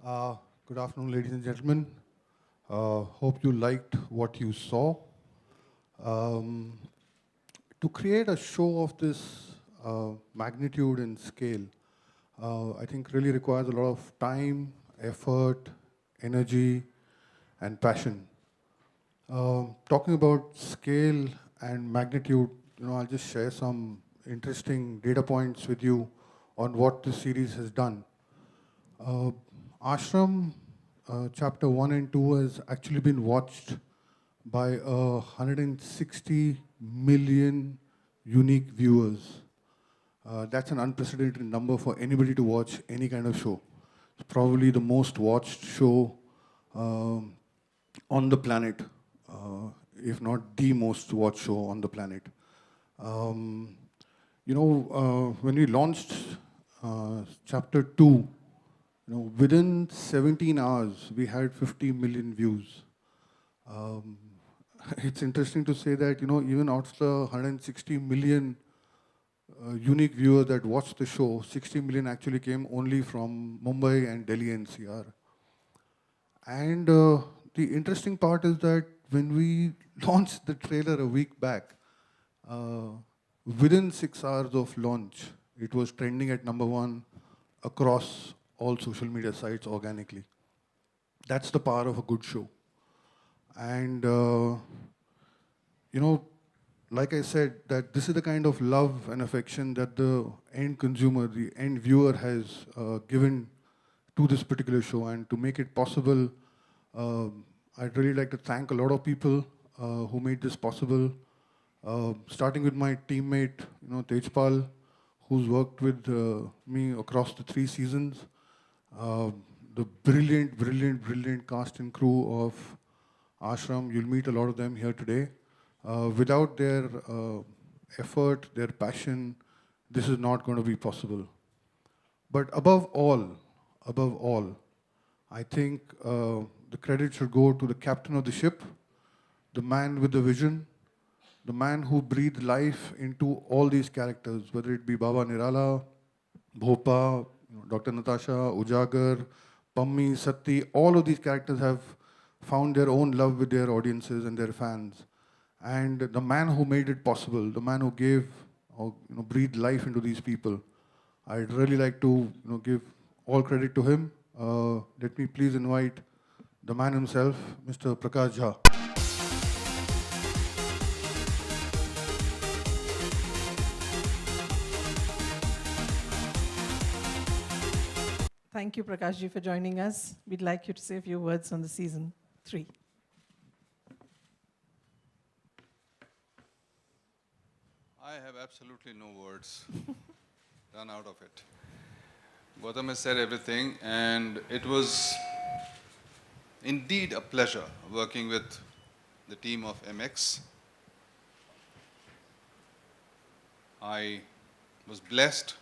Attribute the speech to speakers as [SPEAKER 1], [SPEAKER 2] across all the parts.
[SPEAKER 1] Uh, Good afternoon, ladies and gentlemen. Hope you liked what you saw. Um, to create a show of this magnitude and scale, I think really requires a lot of time, effort, energy, and passion. Talking about scale and magnitude, I'll just share some interesting data points with you on what this series has done. Uh, Ashram chapter 1 and 2 has actually been watched by 160 million unique viewers. That's an unprecedented number for anybody to watch any kind of show. It's probably the most watched show um, on the planet, if not the most watched show on the planet. Um, when we launched chapter 2, within 17 hours, we had 50 million views. Um, it's interesting to say that, even out of the 160 million unique viewers that watched the show, 60 million actually came only from Mumbai and Delhi NCR. And the interesting part is that when we launched the trailer a week back, uh, within 6 hours of launch, it was trending at number one across all social media sites organically. That's the power of a good show. And, you know, like I said, that this is the kind of love and affection that the end consumer, the end viewer has given to this particular show. And to make it possible, I'd really like to thank a lot of people who made this possible. Starting with my teammate, Tejpal, who's worked with me across the 3 seasons. Uh, the brilliant cast and crew of Ashram. You'll meet a lot of them here today. Without their effort, their passion, this is not going to be possible. But above all, I think the credit should go to the captain of the ship, the man with the vision, the man who breathed life into all these characters, whether it be Baba Nirala, Bhopa, Dr. Natasha, Ujagar, Pammi, Satti, all of these characters have found their own love with their audiences and their fans. And the man who made it possible, the man who gave or breathed life into these people, I'd really like to give all credit to him. Let me please invite the man himself, Mr. Prakash Jha.
[SPEAKER 2] Thank you, Prakashji, for joining us. We'd like you to say a few words on the season 3.
[SPEAKER 3] I have absolutely no words. Run out of it. Gautam has said everything, and it was indeed a pleasure working with the team of MX. I was blessed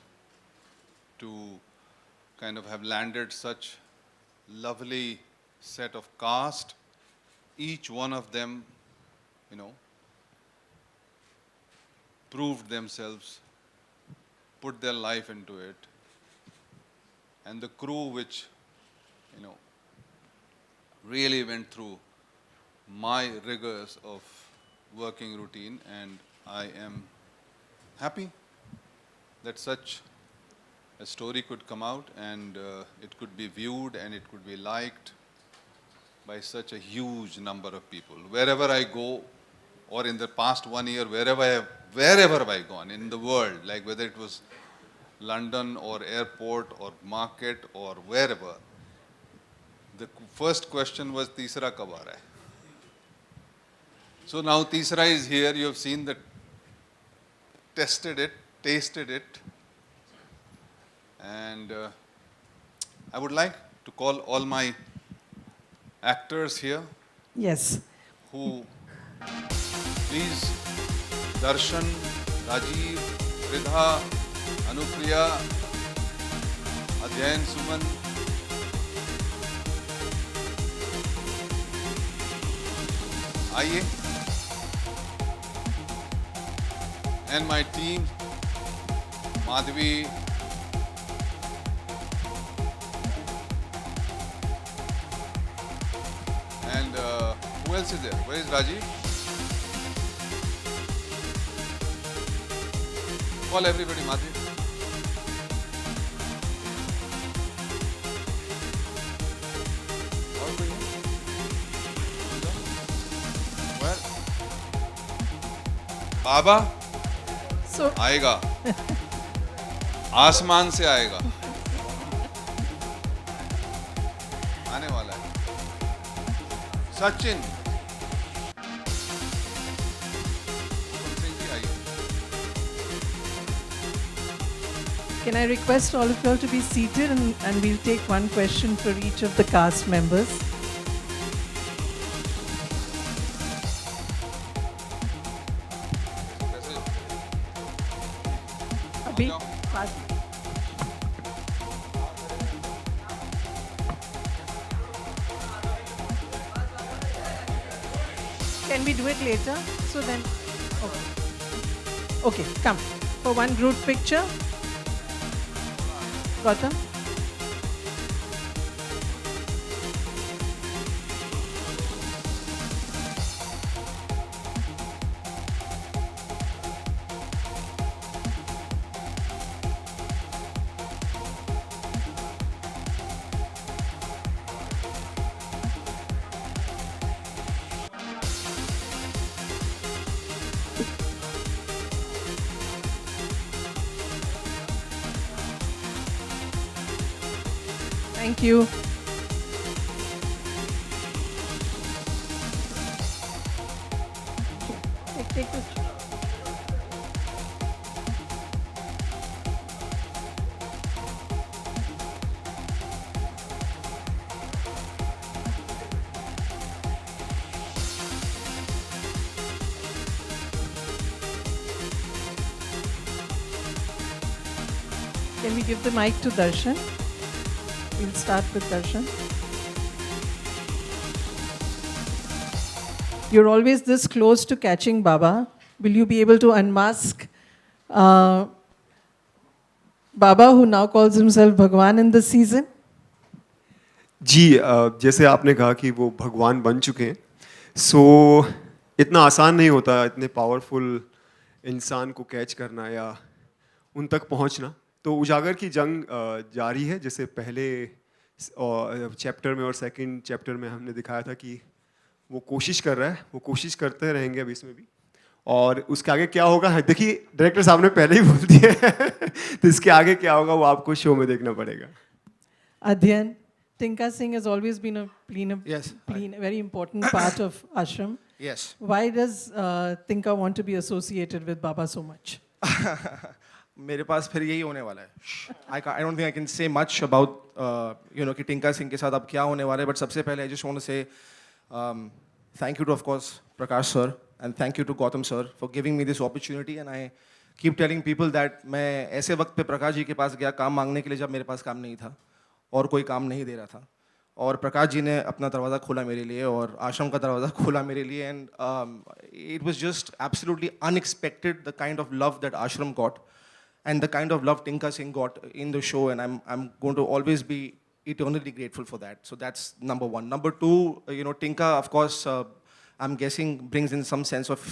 [SPEAKER 3] to kind of have landed such lovely set of cast. Each one of them, proved themselves, put their life into it. And the crew which, really went through my rigors of working routine, and I am happy that such a story could come out and it could be viewed and it could be liked by such a huge number of people. Wherever I go, or in the past 1 year, wherever I've gone in the world, like whether it was London or airport or market or wherever, the first question was, Teesra kab aa raha hai? So now Teesra is here. You have seen that, tested it, tasted it. And I would like to call all my actors here.
[SPEAKER 2] Yes.
[SPEAKER 3] Who, please, Darshan, Rajiv, Ridha, Anupriya, Adhyayan Suman. आइए. And my team, Madhvi, else is there? Where is Rajiv? Call everybody, Madhvi. और कोई है? Well, बाबा
[SPEAKER 2] So,
[SPEAKER 3] आएगा, आसमान से आएगा, आने वाला है। सचिन, हुकुम सिंह जी आइए।
[SPEAKER 2] can I request all of you all to be seated and we'll take one question for each of the cast members.
[SPEAKER 3] कैसे?
[SPEAKER 2] Abhi,
[SPEAKER 3] जाओ।
[SPEAKER 2] pass. Can we do it later? So then, okay. Okay, come. For one group picture. Gautam. Thank you. Take this. Can we give the mic to Darshan? We'll start with Darshan. You're always this close to catching Baba. Will you be able to unmask Baba, who now calls himself Bhagwan in this season?
[SPEAKER 4] जी जैसे आपने कहा कि वो भगवान बन चुके हैं सो इतना आसान नहीं होता इतने पावरफुल इंसान को कैच करना या उन तक पहुंचना तो उजागर की जंग जारी है जैसे पहले चैप्टर में और सेकंड चैप्टर में हमने दिखाया था कि वो कोशिश कर रहा है वो कोशिश करते रहेंगे अब इसमें भी और उसके आगे क्या होगा देखिए डायरेक्टर साहब ने पहले ही बोल दिया है तो इसके आगे क्या होगा वो आपको शो में देखना पड़ेगा
[SPEAKER 2] Adhyan, Tinka Singh has always been a
[SPEAKER 5] Yes.
[SPEAKER 2] very important part of ashram.
[SPEAKER 5] Yes.
[SPEAKER 2] Why does Tinka want to be associated with Baba so much?
[SPEAKER 5] मेरे पास फिर यही होने वाला है I don't think I can say much about कि टिंका सिंह के साथ अब क्या होने वाला है बट सबसे पहले I just want to say thank you to of course Prakash sir and thank you to Gautam sir for giving me this opportunity and I keep telling people that मैं ऐसे वक्त पे प्रकाश जी के पास गया काम मांगने के लिए जब मेरे पास काम नहीं था और कोई काम नहीं दे रहा था और प्रकाश जी ने अपना दरवाज़ा खोला मेरे लिए और आश्रम का दरवाज़ा खोला मेरे लिए and it was just absolutely unexpected the kind of love that आश्रम got and the kind of love Tinka Singh got in the show, and I'm going to always be eternally grateful for that. So that's number one. Number two, Tinka, of course, I'm guessing brings in some sense of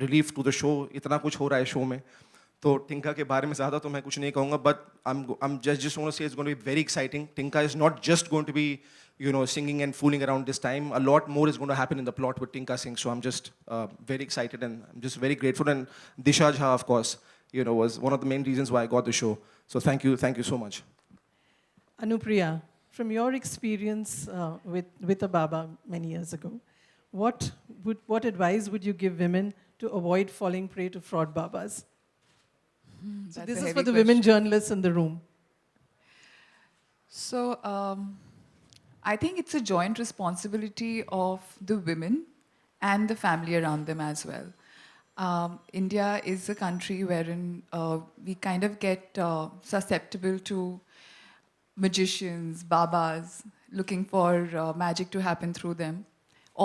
[SPEAKER 5] relief to the show. इतना कुछ हो रहा है show में, तो Tinka के बारे में ज़्यादा तो मैं कुछ नहीं कहूँगा, but I'm just want to say it's going to be very exciting. Tinka is not just going to be singing and fooling around this time. A lot more is going to happen in the plot with Tinka Singh. So I'm just very excited and I'm just very grateful. And Disha Jha, of course, was one of the main reasons why I got the show. So thank you so much.
[SPEAKER 2] Anupriya, from your experience with a Baba many years ago, what advice would you give women to avoid falling prey to fraud Babas? So
[SPEAKER 6] That's
[SPEAKER 2] this
[SPEAKER 6] a
[SPEAKER 2] is
[SPEAKER 6] heavy
[SPEAKER 2] for the
[SPEAKER 6] question.
[SPEAKER 2] women journalists in the room.
[SPEAKER 6] So I think it's a joint responsibility of the women and the family around them as well. India is a country wherein we kind of get susceptible to magicians, babas, looking for magic to happen through them,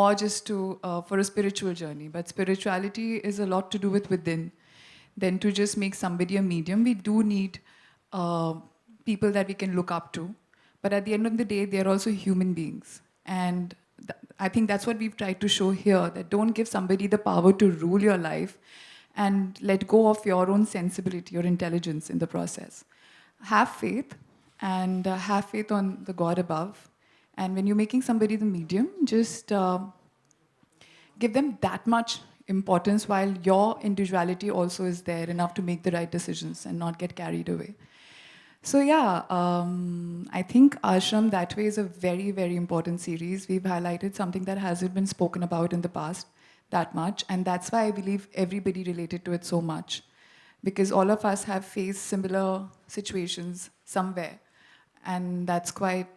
[SPEAKER 6] or just for a spiritual journey. But spirituality is a lot to do with within. Then to just make somebody a medium, we do need people that we can look up to. But at the end of the day, they are also human beings. And I think that's what we've tried to show here, that don't give somebody the power to rule your life and let go of your own sensibility or intelligence in the process. Have faith and have faith on the God above. And when you're making somebody the medium, just give them that much importance while your individuality also is there enough to make the right decisions and not get carried away. So yeah, I think Ashram that way is a very, very important series. We've highlighted something that hasn't been spoken about in the past that much, and that's why I believe everybody related to it so much, because all of us have faced similar situations somewhere, and that's quite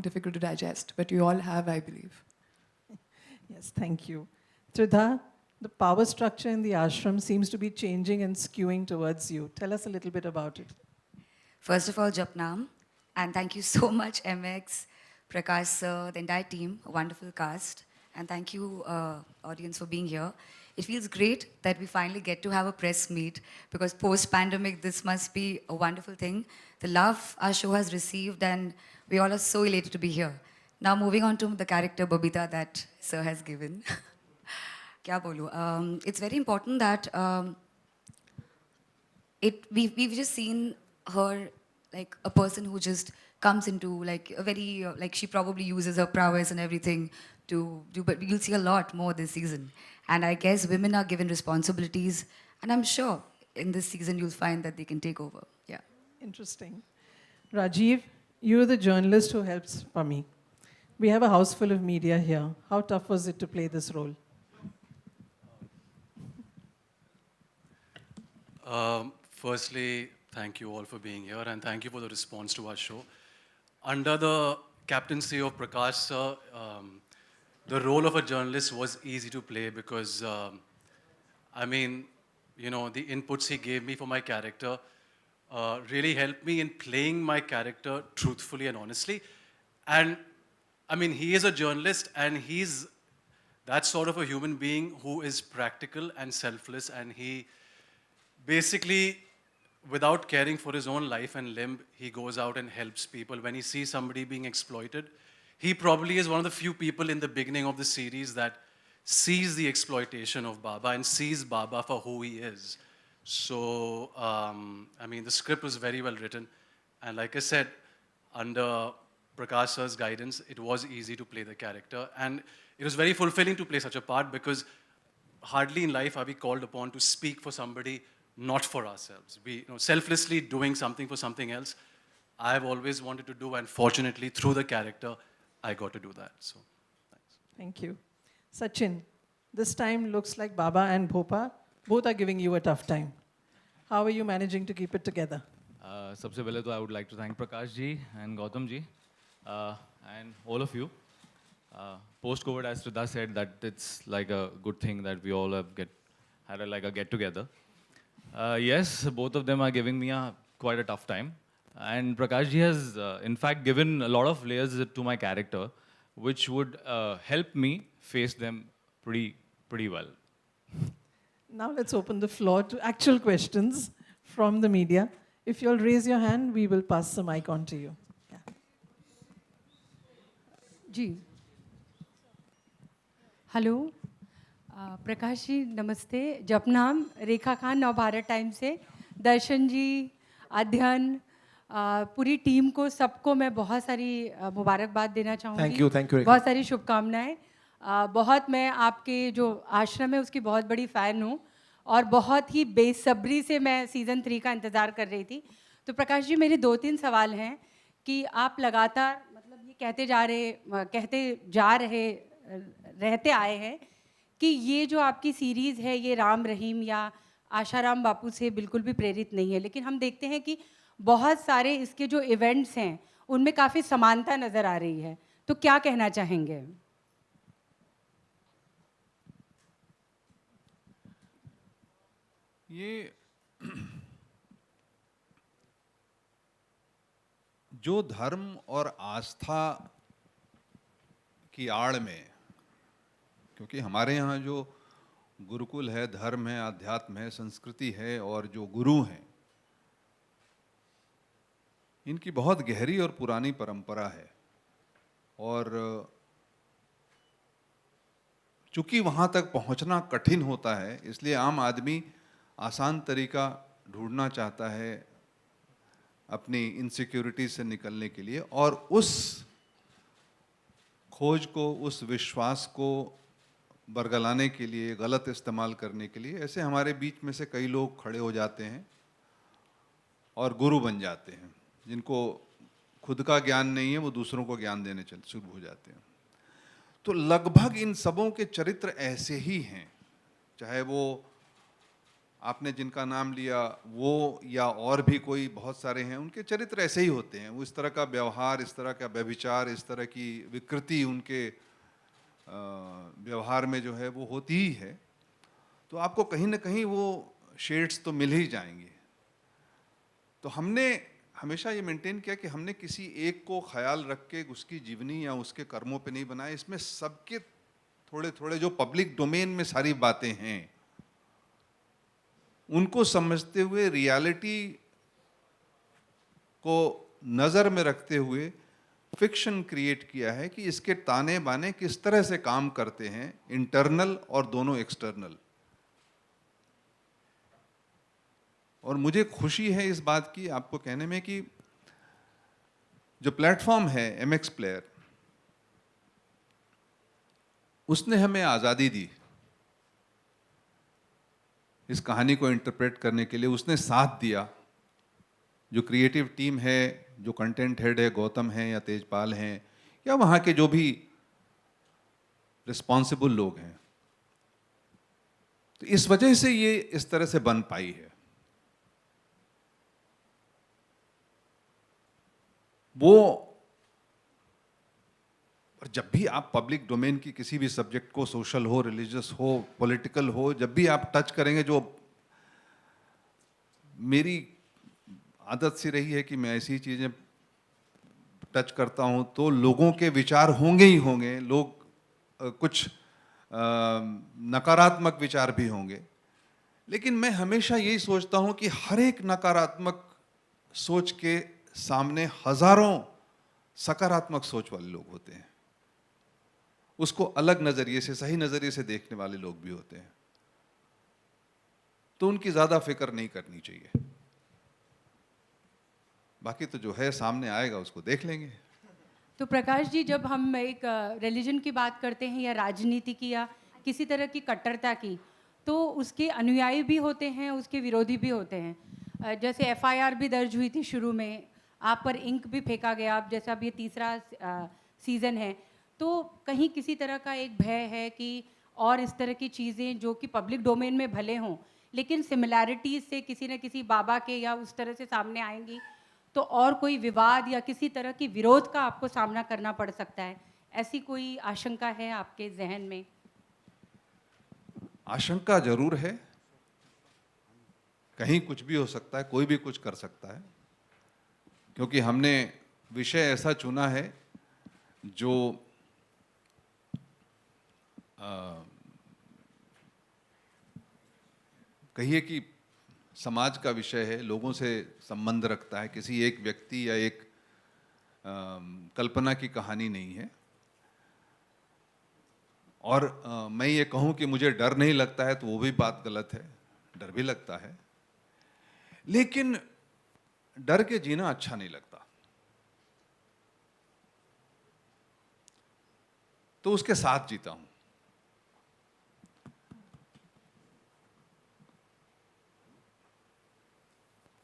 [SPEAKER 6] difficult to digest. But you all have, I believe.
[SPEAKER 2] Yes, thank you. Tridhar, the power structure in the ashram seems to be changing and skewing towards you. Tell us a little bit about it.
[SPEAKER 7] First of all, Japnam, and thank you so much, MX, Prakash sir, the entire team, a wonderful cast, and thank you, audience, for being here. It feels great that we finally get to have a press meet, because post-pandemic, this must be a wonderful thing. The love our show has received, and we all are so elated to be here. Now, moving on to the character Babita that sir has given. Kya bolu? It's very important that we've just seen her like a person who just comes into like a very like she probably uses her prowess and everything to do, but you'll see a lot more this season. And I guess women are given responsibilities, and I'm sure in this season you'll find that they can take over. Yeah.
[SPEAKER 2] Interesting. Rajiv, you're the journalist who helps Pami. We have a house full of media here. How tough was it to play this role?
[SPEAKER 8] Firstly, thank you all for being here, and thank you for the response to our show. Under the captaincy of Prakash sir, the role of a journalist was easy to play because, I mean, you know, the inputs he gave me for my character really helped me in playing my character truthfully and honestly. And I mean, he is a journalist, and he's that sort of a human being who is practical and selfless, and he basically, without caring for his own life and limb, he goes out and helps people. When he sees somebody being exploited, he probably is one of the few people in the beginning of the series that sees the exploitation of Baba and sees Baba for who he is. So, I mean, the script was very well written. And like I said, under Prakash sir's guidance, it was easy to play the character. And it was very fulfilling to play such a part, because hardly in life are we called upon to speak for somebody, not for ourselves. We, selflessly doing something for something else, I've always wanted to do, and fortunately, through the character, I got to do that. So, thanks.
[SPEAKER 2] Thank you. Sachin, this time looks like Baba and Bhopa both are giving you a tough time. How are you managing to keep it together?
[SPEAKER 9] सबसे पहले तो I would like to thank Prakash ji and Gautam ji and all of you. Post-COVID, as Sridhar said, that it's like a good thing that we all have had a get-together. Yes, both of them are giving me quite a tough time. And Prakash ji has, in fact, given a lot of layers to my character, which would help me face them pretty well.
[SPEAKER 2] Now let's open the floor to actual questions from the media. If you'll raise your hand, we will pass the mic on to you. Yeah.
[SPEAKER 10] जी hello Prakash ji नमस्ते. जपनाम, Rekha Khan, Navbharat Time से. दर्शन जी, अध्ययन, पूरी team को सबको मैं बहुत सारी मुबारकबाद देना चाहूँगी.
[SPEAKER 5] थैंक यू रेखा.
[SPEAKER 10] बहुत सारी शुभकामनाएं. बहुत मैं आपके जो आश्रम है उसकी बहुत बड़ी फ़ैन हूँ, और बहुत ही बेसब्री से मैं सीज़न 3 का इंतज़ार कर रही थी. तो प्रकाश जी, मेरे 2-3 सवाल हैं कि आप लगातार मतलब ये रहते आए हैं कि ये जो आपकी सीरीज़ है ये राम रहीम या आशाराम बापू से बिल्कुल भी प्रेरित नहीं है, लेकिन हम देखते हैं कि बहुत सारे इसके जो इवेंट्स हैं उनमें काफ़ी समानता नज़र आ रही है. तो क्या कहना चाहेंगे?
[SPEAKER 11] ये जो धर्म और आस्था की आड़ में, क्योंकि हमारे यहाँ जो गुरुकुल है, धर्म है, अध्यात्म है, संस्कृति है, और जो गुरु हैं, इनकी बहुत गहरी और पुरानी परंपरा है. और चूंकि वहाँ तक पहुँचना कठिन होता है, इसलिए आम आदमी आसान तरीका ढूंढना चाहता है अपनी इनसिक्योरिटी से निकलने के लिए, और उस खोज को, उस विश्वास को बरगलाने के लिए, गलत इस्तेमाल करने के लिए ऐसे हमारे बीच में से कई लोग खड़े हो जाते हैं और गुरु बन जाते हैं। जिनको खुद का ज्ञान नहीं है वो दूसरों को ज्ञान देने शुरू हो जाते हैं। तो लगभग इन सबों के चरित्र ऐसे ही हैं, चाहे वो आपने जिनका नाम लिया वो या और भी कोई बहुत सारे हैं, उनके चरित्र ऐसे ही होते हैं। वो इस तरह का व्यवहार, इस तरह का व्यभिचार, इस तरह की विकृति उनके व्यवहार में जो है वो होती ही है। तो आपको कहीं ना कहीं वो शेड्स तो मिल ही जाएंगे। तो हमने हमेशा ये मेंटेन किया कि हमने किसी एक को ख्याल रख के उसकी जीवनी या उसके कर्मों पे नहीं बनाए। इसमें सबके थोड़े थोड़े जो पब्लिक डोमेन में सारी बातें हैं उनको समझते हुए, रियलिटी को नज़र में रखते हुए फिक्शन क्रिएट किया है कि इसके ताने बाने किस तरह से काम करते हैं, इंटरनल और दोनों एक्सटर्नल। और मुझे खुशी है इस बात की आपको कहने में कि जो प्लेटफॉर्म है MX प्लेयर, उसने हमें आज़ादी दी इस कहानी को इंटरप्रेट करने के लिए। उसने साथ दिया। जो क्रिएटिव टीम है, जो कंटेंट हेड है, गौतम है या तेजपाल हैं या वहाँ के जो भी रिस्पॉन्सिबल लोग हैं, तो इस वजह से ये इस तरह से बन पाई है। वो, और जब भी आप पब्लिक डोमेन की किसी भी सब्जेक्ट को, सोशल हो, रिलीजियस हो, पॉलिटिकल हो, जब भी आप टच करेंगे, जो मेरी आदत सी रही है कि मैं ऐसी चीज़ें टच करता हूं तो लोगों के विचार होंगे ही होंगे। लोग कुछ नकारात्मक विचार भी होंगे, लेकिन मैं हमेशा यही सोचता हूं कि हर एक नकारात्मक सोच के सामने हजारों सकारात्मक सोच वाले लोग होते हैं। उसको अलग नजरिए से, सही नजरिए से देखने वाले लोग भी होते हैं। तो उनकी ज्यादा फिक्र नहीं करनी चाहिए। बाकी तो जो है सामने आएगा उसको देख लेंगे।
[SPEAKER 10] तो प्रकाश जी, जब हम एक रिलीजन की बात करते हैं या राजनीति की या किसी तरह की कट्टरता की, तो उसके अनुयायी भी होते हैं, उसके विरोधी भी होते हैं। जैसे FIR भी दर्ज हुई थी शुरू में, आप पर इंक भी फेंका गया। अब जैसा अब ये तीसरा सीज़न है, तो कहीं किसी तरह का एक भय है कि और इस तरह की चीज़ें जो कि पब्लिक डोमेन में भले हों लेकिन सिमिलैरिटीज़ से किसी न किसी बाबा के या उस तरह से सामने आएंगी, तो और कोई विवाद या किसी तरह की विरोध का आपको सामना करना पड़ सकता है। ऐसी कोई आशंका है आपके जहन में?
[SPEAKER 11] आशंका जरूर है। कहीं कुछ भी हो सकता है, कोई भी कुछ कर सकता है, क्योंकि हमने विषय ऐसा चुना है जो कहिए कि समाज का विषय है, लोगों से संबंध रखता है, किसी एक व्यक्ति या एक कल्पना की कहानी नहीं है। और मैं ये कहूँ कि मुझे डर नहीं लगता है तो वो भी बात गलत है। डर भी लगता है, लेकिन डर के जीना अच्छा नहीं लगता। तो उसके साथ जीता हूं।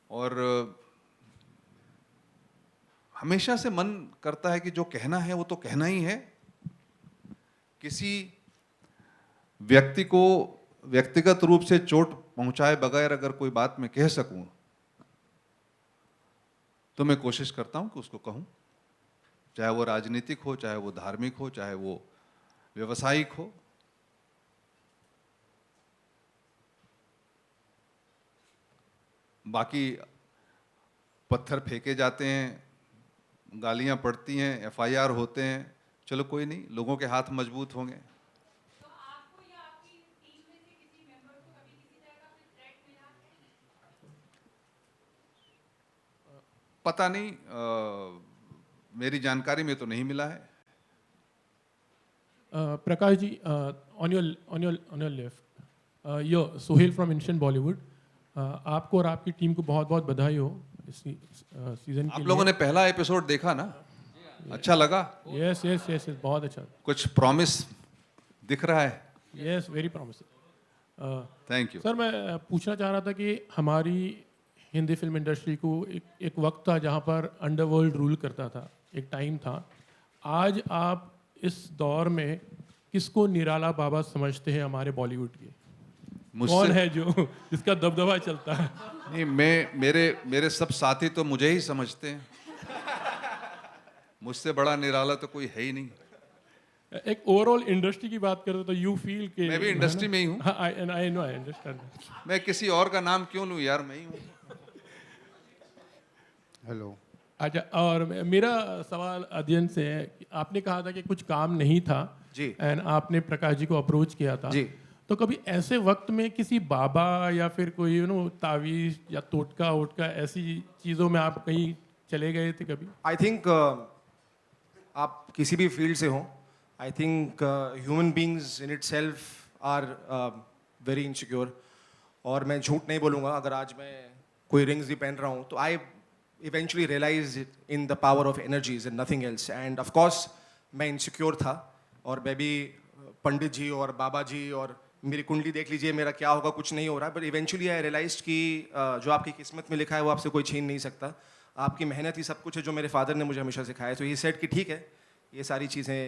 [SPEAKER 11] और हमेशा से मन करता है कि जो कहना है वो तो कहना ही है। किसी व्यक्ति को व्यक्तिगत रूप से चोट पहुंचाए बगैर अगर कोई बात मैं कह सकूं तो मैं कोशिश करता हूं कि उसको कहूं, चाहे वो राजनीतिक हो, चाहे वो धार्मिक हो, चाहे वो व्यवसायिक हो। बाकी पत्थर फेंके जाते हैं, गालियां पड़ती हैं, FIR होते हैं, चलो कोई नहीं, लोगों के हाथ मजबूत होंगे।
[SPEAKER 10] तो आपको या आपकी टीम में से किसी मेंबर को कभी किसी तरह का कोई थ्रेट मिला है?
[SPEAKER 11] पता नहीं, मेरी जानकारी में तो नहीं मिला है।
[SPEAKER 12] Prakash ji, on your left, yo Sohail from Instant Bollywood. आपको और आपकी टीम को बहुत बहुत बधाई हो इस सीजन के
[SPEAKER 11] आप
[SPEAKER 12] लिए.
[SPEAKER 11] लोगों ने पहला एपिसोड देखा ना, अच्छा लगा?
[SPEAKER 12] यस यस यस बहुत अच्छा.
[SPEAKER 11] कुछ प्रॉमिस दिख रहा है?
[SPEAKER 12] Yes very promising.
[SPEAKER 11] Thank you.
[SPEAKER 12] Sir मैं पूछना चाह रहा था कि हमारी हिंदी फिल्म इंडस्ट्री को एक वक्त था जहाँ पर अंडरवर्ल्ड रूल करता था, एक टाइम था. आज आप इस दौर में किसको निराला बाबा समझते हैं हमारे बॉलीवुड के? कौन है जो जिसका दबदबा चलता है?
[SPEAKER 11] नहीं, मेरे सब साथी तो मुझे ही समझते हैं. मुझसे बड़ा निराला तो कोई है ही नहीं.
[SPEAKER 12] एक ओवरऑल इंडस्ट्री की बात करें तो यू फील के
[SPEAKER 11] मैं भी इंडस्ट्री में ही हूँ.
[SPEAKER 12] I know I understand.
[SPEAKER 11] मैं किसी और का नाम क्यों लूँ यार, मैं ही हूँ.
[SPEAKER 1] हेलो.
[SPEAKER 12] अच्छा, और मेरा सवाल अध्ययन से है कि आपने कहा था कि कुछ काम नहीं था
[SPEAKER 5] जी.
[SPEAKER 12] एंड आपने प्रकाश जी को अप्रोच किया था
[SPEAKER 5] जी.
[SPEAKER 12] तो कभी ऐसे वक्त में किसी बाबा या फिर कोई तावीज या टोटका वोटका ऐसी चीज़ों में आप कहीं चले गए थे कभी?
[SPEAKER 5] आई थिंक आप किसी भी फील्ड से हो, I think human beings in itself are very insecure. और मैं झूठ नहीं बोलूँगा, अगर आज मैं कोई रिंग्स भी पहन रहा हूँ तो I eventually realize in the power of energies and nothing else. And of course मैं इनसिक्योर था, और मैं भी पंडित जी और बाबा जी और मेरी कुंडली देख लीजिए, मेरा क्या होगा कुछ नहीं हो रहा. बट इवेंचुअली आई रियलाइज कि जो आपकी किस्मत में लिखा है वो आपसे कोई छीन नहीं सकता. आपकी मेहनत ही सब कुछ है, जो मेरे फादर ने मुझे हमेशा सिखाया. तो ये सेट कि ठीक है, ये सारी चीज़ें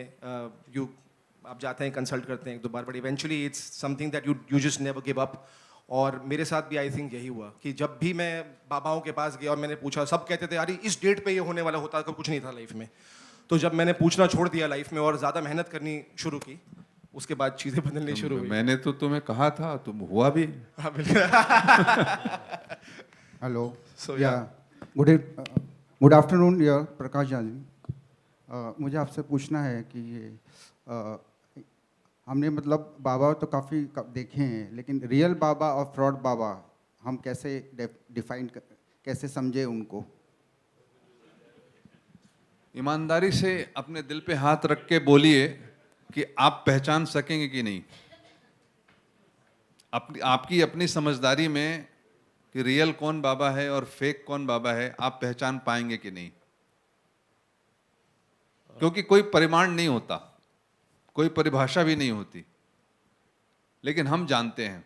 [SPEAKER 5] आप जाते हैं कंसल्ट करते हैं एक दो बार, but eventually it's something that you just never give up. और मेरे साथ भी आई थिंक यही हुआ कि जब भी मैं बाबाओं के पास गया और मैंने पूछा, सब कहते थे अरे इस डेट पे ये होने वाला होता, कुछ नहीं था लाइफ में. तो जब मैंने पूछना छोड़ दिया लाइफ में और ज़्यादा मेहनत करनी शुरू की, उसके बाद चीज़ें बदलनी शुरू हुई.
[SPEAKER 11] मैंने तो तुम्हें कहा था, तुम हुआ भी.
[SPEAKER 5] हाँ बिल्कुल.
[SPEAKER 13] हेलो.
[SPEAKER 5] So,
[SPEAKER 13] गुड आफ्टरनून यार प्रकाश जी. मुझे आपसे पूछना है कि हमने मतलब बाबा तो काफ़ी देखे हैं, लेकिन रियल बाबा और फ्रॉड बाबा हम कैसे डिफाइन कैसे समझे उनको?
[SPEAKER 11] ईमानदारी से अपने दिल पे हाथ रख के बोलिए कि आप पहचान सकेंगे कि नहीं. आपकी अपनी समझदारी में कि रियल कौन बाबा है और फेक कौन बाबा है, आप पहचान पाएंगे कि नहीं. क्योंकि कोई परिमाण नहीं होता, कोई परिभाषा भी नहीं होती, लेकिन हम जानते हैं.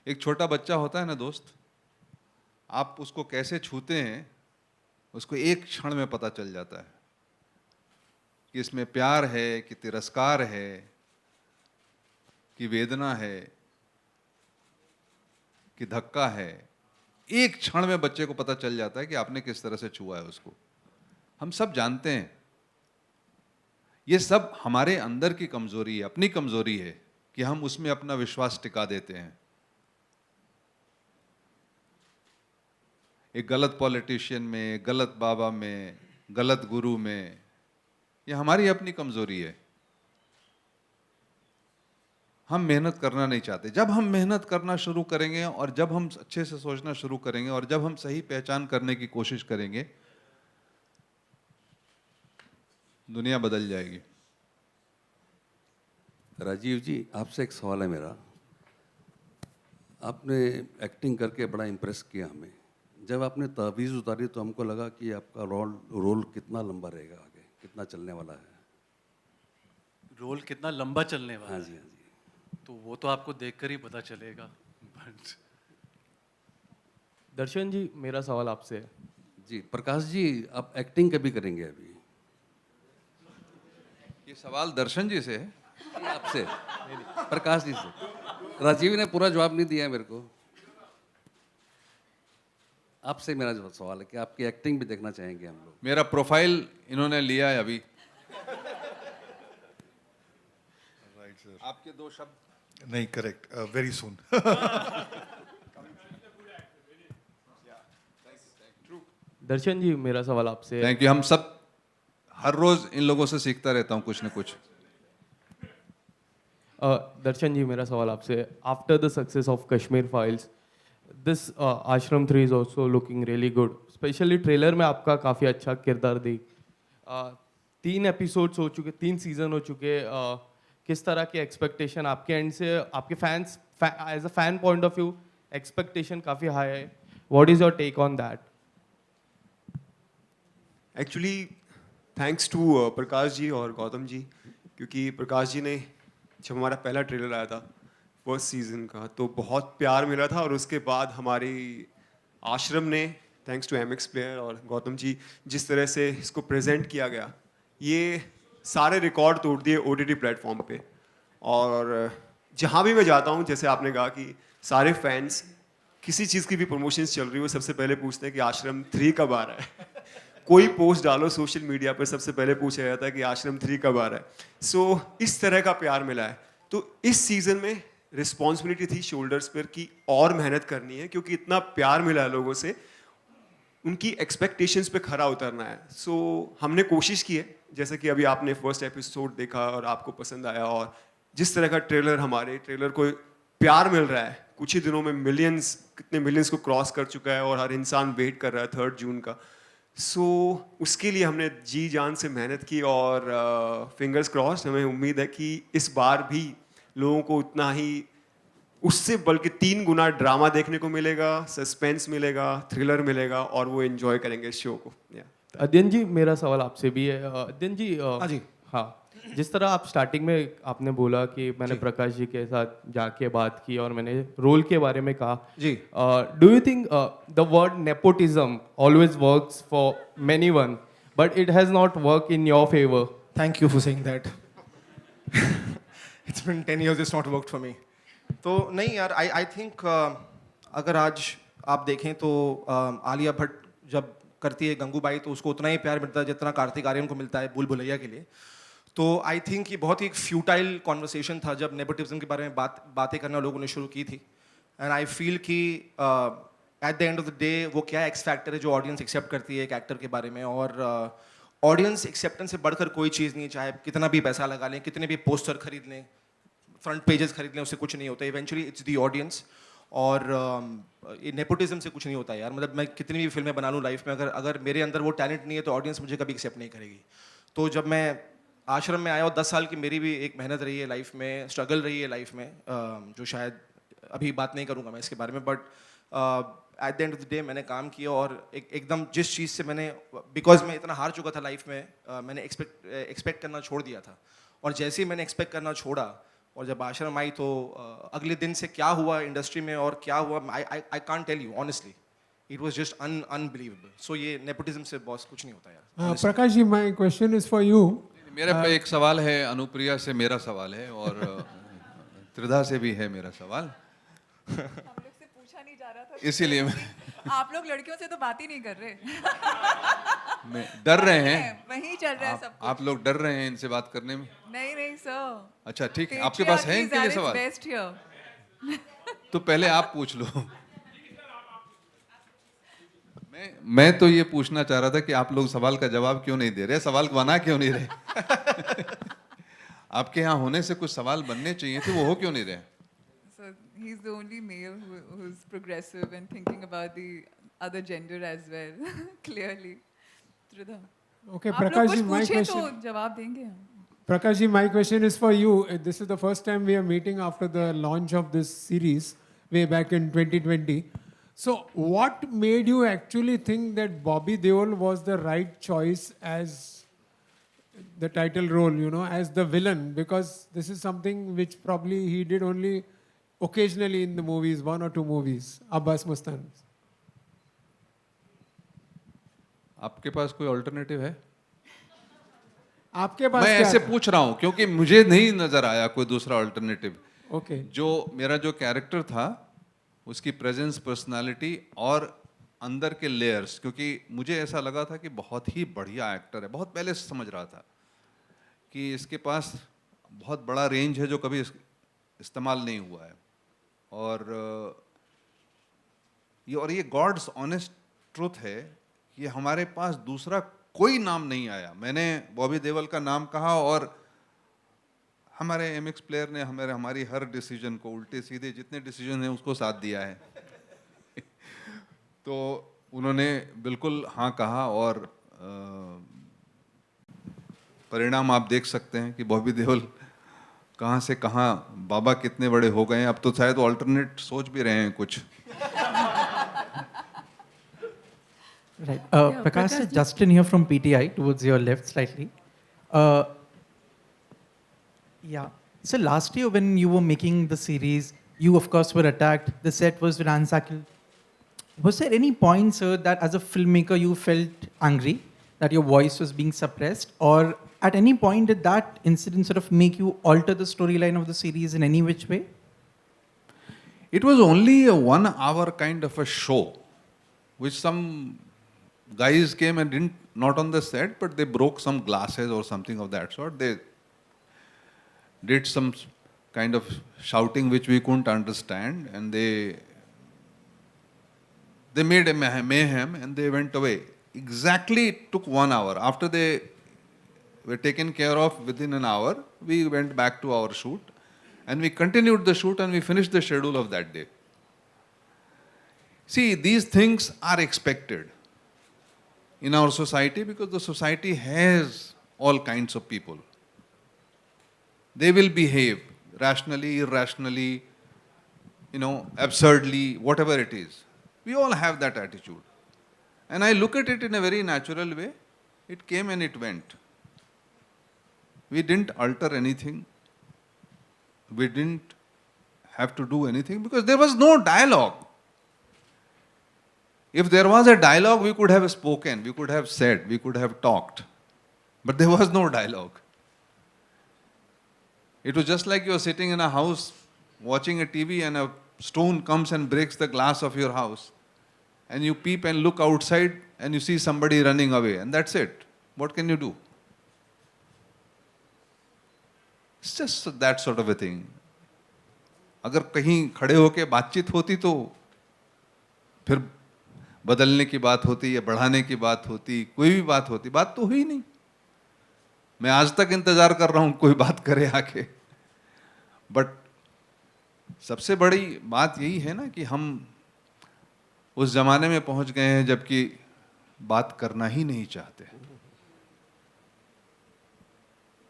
[SPEAKER 11] एक छोटा बच्चा होता है ना दोस्त, आप उसको कैसे छूते हैं उसको एक क्षण में पता चल जाता है कि इसमें प्यार है कि तिरस्कार है कि वेदना है कि धक्का है. एक क्षण में बच्चे को पता चल जाता है कि आपने किस तरह से छुआ है उसको. हम सब जानते हैं. ये सब हमारे अंदर की कमजोरी है, अपनी कमजोरी है कि हम उसमें अपना विश्वास टिका देते हैं. एक गलत पॉलिटिशियन में, गलत बाबा में, गलत गुरु में, ये हमारी अपनी कमजोरी है. हम मेहनत करना नहीं चाहते. जब हम मेहनत करना शुरू करेंगे और जब हम अच्छे से सोचना शुरू करेंगे और जब हम सही पहचान करने की कोशिश करेंगे, दुनिया बदल जाएगी.
[SPEAKER 14] राजीव जी, आपसे एक सवाल है मेरा. आपने एक्टिंग करके बड़ा इम्प्रेस किया हमें. जब आपने तावीज़ उतारी तो हमको लगा कि आपका रोल कितना लंबा रहेगा, आगे कितना चलने वाला है.
[SPEAKER 8] रोल कितना लंबा चलने वाला
[SPEAKER 14] हाँ
[SPEAKER 8] है?
[SPEAKER 14] जी, हाँ जी.
[SPEAKER 8] तो वो तो आपको देखकर ही पता चलेगा.
[SPEAKER 15] दर्शन जी, मेरा सवाल आपसे है.
[SPEAKER 14] जी प्रकाश जी, आप एक्टिंग कभी करेंगे अभी?
[SPEAKER 11] ये सवाल दर्शन जी से है?
[SPEAKER 14] आपसे प्रकाश जी से. राजीव ने पूरा जवाब नहीं दिया है मेरे को. आपसे मेरा जो सवाल है कि आपकी एक्टिंग भी देखना चाहेंगे हम लोग.
[SPEAKER 11] मेरा प्रोफाइल इन्होंने लिया है अभी. आपके दो शब्द.
[SPEAKER 16] नहीं, करेक्ट, वेरी सून.
[SPEAKER 15] दर्शन जी, मेरा सवाल आपसे है.
[SPEAKER 11] Thank you. हम सब हर रोज इन लोगों से सीखता रहता हूँ कुछ न कुछ.
[SPEAKER 15] दर्शन जी, मेरा सवाल आपसे है. After the success of Kashmir files, this आश्रम 3 is also looking really good. Specially trailer में आपका काफ़ी अच्छा किरदार दी. 3 एपिसोड्स हो चुके, 3 सीजन हो चुके, किस तरह के एक्सपेक्टेशन आपके एंड से, आपके fans as a fan point of view expectation काफ़ी हाई है, what is your take on that?
[SPEAKER 4] Actually thanks to Prakash ji और गौतम जी, क्योंकि प्रकाश जी ने जब हमारा पहला ट्रेलर आया था फर्स्ट सीजन का तो बहुत प्यार मिला था, और उसके बाद हमारी आश्रम ने थैंक्स टू एमएक्स प्लेयर और गौतम जी जिस तरह से इसको प्रेजेंट किया गया, ये सारे रिकॉर्ड तोड़ दिए ओटीटी प्लेटफॉर्म पे। और जहाँ भी मैं जाता हूँ, जैसे आपने कहा कि सारे फैंस किसी चीज़ की भी प्रमोशंस चल रही हो सबसे पहले पूछते हैं कि आश्रम 3 कब आ रहा है। कोई पोस्ट डालो सोशल मीडिया पर सबसे पहले पूछा जाता है कि आश्रम 3 कब आ रहा है। सो इस तरह का प्यार मिला है, तो इस सीज़न में रिस्पॉन्सिबिलिटी थी शोल्डर्स पर कि और मेहनत करनी है, क्योंकि इतना प्यार मिला है लोगों से, उनकी एक्सपेक्टेशंस पे खरा उतरना है। सो हमने कोशिश की है, जैसे कि अभी आपने फर्स्ट एपिसोड देखा और आपको पसंद आया, और जिस तरह का ट्रेलर, हमारे ट्रेलर को प्यार मिल रहा है, कुछ ही दिनों में मिलियंस, कितने मिलियंस को क्रॉस कर चुका है और हर इंसान वेट कर रहा है 3 जून का। सो उसके लिए हमने जी जान से मेहनत की, और फिंगर्स क्रॉस, हमें उम्मीद है कि इस बार भी लोगों को उतना ही, उससे बल्कि 3 गुना ड्रामा देखने को मिलेगा, सस्पेंस मिलेगा, थ्रिलर मिलेगा, और वो एंजॉय करेंगे इस शो को।
[SPEAKER 15] अध्ययन जी, मेरा सवाल आपसे भी है। अध्ययन जी,
[SPEAKER 5] हाँ जी,
[SPEAKER 15] हाँ, जिस तरह आप स्टार्टिंग में आपने बोला कि मैंने प्रकाश जी के साथ जाके बात की और मैंने रोल के बारे में कहा
[SPEAKER 5] जी,
[SPEAKER 15] do you think the word nepotism always works for many one but it has not work in your favour?
[SPEAKER 5] Thank you for saying that. It's been 10 years, it's not worked for me. तो नहीं यार, I think अगर आज आप देखें तो आलिया भट्ट जब करती है गंगूबाई तो उसको उतना ही प्यार मिलता है जितना कार्तिक आर्यन को मिलता है भूल भुलैया के लिए। तो आई थिंक ये बहुत ही एक फ्यूटाइल कॉन्वर्सेशन था जब नेपोटिज्म के बारे में बातें करना लोगों ने शुरू की थी। एंड आई फील कि eight the end of the day वो क्या एक्स फैक्टर है जो ऑडियंस एक्सेप्ट करती है एक एक्टर के बारे में, और ऑडियंस एक्सेप्टेंस से बढ़कर कोई चीज़ नहीं है। चाहे कितना भी पैसा लगा लें, कितने भी पोस्टर खरीद लें, फ्रंट पेजेस खरीद लें, उससे कुछ नहीं होता। इवेंचुअली इट्स दी ऑडियंस, और ये नेपोटिज्म से कुछ नहीं होता यार। मतलब मैं कितनी भी फिल्में बना लूँ लाइफ में, अगर मेरे अंदर वो टैलेंट नहीं है तो ऑडियंस मुझे कभी एक्सेप्ट नहीं करेगी। तो जब मैं आश्रम में आया और 10 साल की मेरी भी एक मेहनत रही है लाइफ में, स्ट्रगल रही है लाइफ में, जो शायद अभी बात नहीं करूँगा मैं इसके बारे में, but at the end of the day मैंने काम किया, और एकदम जिस चीज़ से मैंने, बिकॉज मैं इतना हार चुका था लाइफ में, मैंने एक्सपेक्ट करना छोड़ दिया था। और जैसे ही मैंने एक्सपेक्ट करना छोड़ा और जब आश्रम आई तो अगले दिन से क्या हुआ इंडस्ट्री में और क्या हुआ, I can't tell you honestly, it was just unbelievable. So ये नेपोटिज्म से बॉस कुछ नहीं होता यार।
[SPEAKER 16] Prakash ji, my question is for you.
[SPEAKER 11] मेरा पे एक सवाल है, अनुप्रिया से मेरा सवाल है, और त्रिधा से भी है मेरा सवाल।
[SPEAKER 6] हम लोग से पूछा नहीं जा रहा था,
[SPEAKER 11] इसीलिए मैं,
[SPEAKER 6] आप लोग लड़कियों से तो बात ही नहीं कर रहे।
[SPEAKER 11] मैं डर रहे हैं,
[SPEAKER 6] वहीं चल रहा है सब कुछ।
[SPEAKER 11] आप लोग डर रहे हैं इनसे बात करने में?
[SPEAKER 6] नहीं सर।
[SPEAKER 11] अच्छा ठीक है, आपके पास है इनके लिए सवाल?
[SPEAKER 6] Best here.
[SPEAKER 11] तो पहले आप पूछ लो। मैं तो ये पूछना चाह रहा था कि आप लोग सवाल का जवाब क्यों नहीं दे रहे, सवाल बना क्यों नहीं रहे? आपके यहाँ होने से कुछ सवाल बनने चाहिए थे, वो हो क्यों नहीं रहे?
[SPEAKER 6] So he's the only male who's progressive and thinking about the other gender as well. Clearly. Tridha.
[SPEAKER 16] Okay,
[SPEAKER 6] आप लोग
[SPEAKER 16] Prakash
[SPEAKER 6] कुछ
[SPEAKER 16] ji, my
[SPEAKER 6] पूछे तो
[SPEAKER 16] question.
[SPEAKER 6] जवाब देंगे हम।
[SPEAKER 16] Prakash ji, my question is for you. This is the first time we are meeting after the launch of this series way back in 2020. So, what made you actually think that Bobby Deol was the right choice as the title role, you know, as the villain? Because this is something which probably he did only occasionally in the movies, 1 or 2 movies. Abbas Mustan.
[SPEAKER 11] आपके पास कोई alternative है?
[SPEAKER 16] आपके पास
[SPEAKER 11] मैं
[SPEAKER 16] क्या
[SPEAKER 11] ऐसे
[SPEAKER 16] था?
[SPEAKER 11] पूछ रहा हूँ क्योंकि मुझे नहीं नजर आया कोई दूसरा ऑल्टरनेटिव।
[SPEAKER 16] Okay.
[SPEAKER 11] जो मेरा जो कैरेक्टर था उसकी प्रेजेंस, पर्सनालिटी और अंदर के लेयर्स, क्योंकि मुझे ऐसा लगा था कि बहुत ही बढ़िया एक्टर है, बहुत पहले से समझ रहा था कि इसके पास बहुत बड़ा रेंज है जो कभी इस्तेमाल नहीं हुआ है, और ये गॉड्स ऑनेस्ट ट्रुथ है कि हमारे पास दूसरा कोई नाम नहीं आया। मैंने बॉबी देओल का नाम कहा और हमारे एमएक्स प्लेयर ने हमारी हर डिसीजन को, उल्टे सीधे जितने डिसीजन हैं उसको साथ दिया है। तो उन्होंने बिल्कुल हाँ कहा, और परिणाम आप देख सकते हैं कि बॉबी देओल कहाँ से कहाँ, बाबा कितने बड़े हो गए हैं। अब तो शायद वो अल्टरनेट सोच भी रहे हैं कुछ।
[SPEAKER 17] Right. Prakash, Justin here from PTI, towards your left slightly. Yeah. So last year when you were making the series, you of course were attacked. The set was ransacked. Was there any point, sir, that as a filmmaker you felt angry that your voice was being suppressed, or at any point did that incident sort of make you alter the storyline of the series in any which way?
[SPEAKER 11] It was only a 1 hour kind of a show, which some guys came and didn't, not on the set, but they broke some glasses or something of that sort. They did some kind of shouting which we couldn't understand, and they made a mayhem and they went away. Exactly, it took 1 hour. After they were taken care of within an hour, we went back to our shoot and we continued the shoot and we finished the schedule of that day. See, these things are expected in our society because the society has all kinds of people. They will behave rationally, irrationally, absurdly, whatever it is. We all have that attitude. And I look at it in a very natural way. It came and it went. We didn't alter anything. We didn't have to do anything because there was no dialogue. If there was a dialogue, we could have spoken, we could have said, we could have talked. But there was no dialogue. It was just like you're sitting in a house watching a TV and a stone comes and breaks the glass of your house. And you peep and look outside and you see somebody running away. And that's it. What can you do? It's just that sort of a thing. अगर कहीं खड़े होके बातचीत होती तो फिर बदलने की बात होती या बढ़ाने की बात होती, कोई भी बात होती, बात तो हुई नहीं। मैं आज तक इंतजार कर रहा हूं कोई बात करे आके। बट सबसे बड़ी बात यही है ना कि हम उस जमाने में पहुंच गए हैं जबकि बात करना ही नहीं चाहते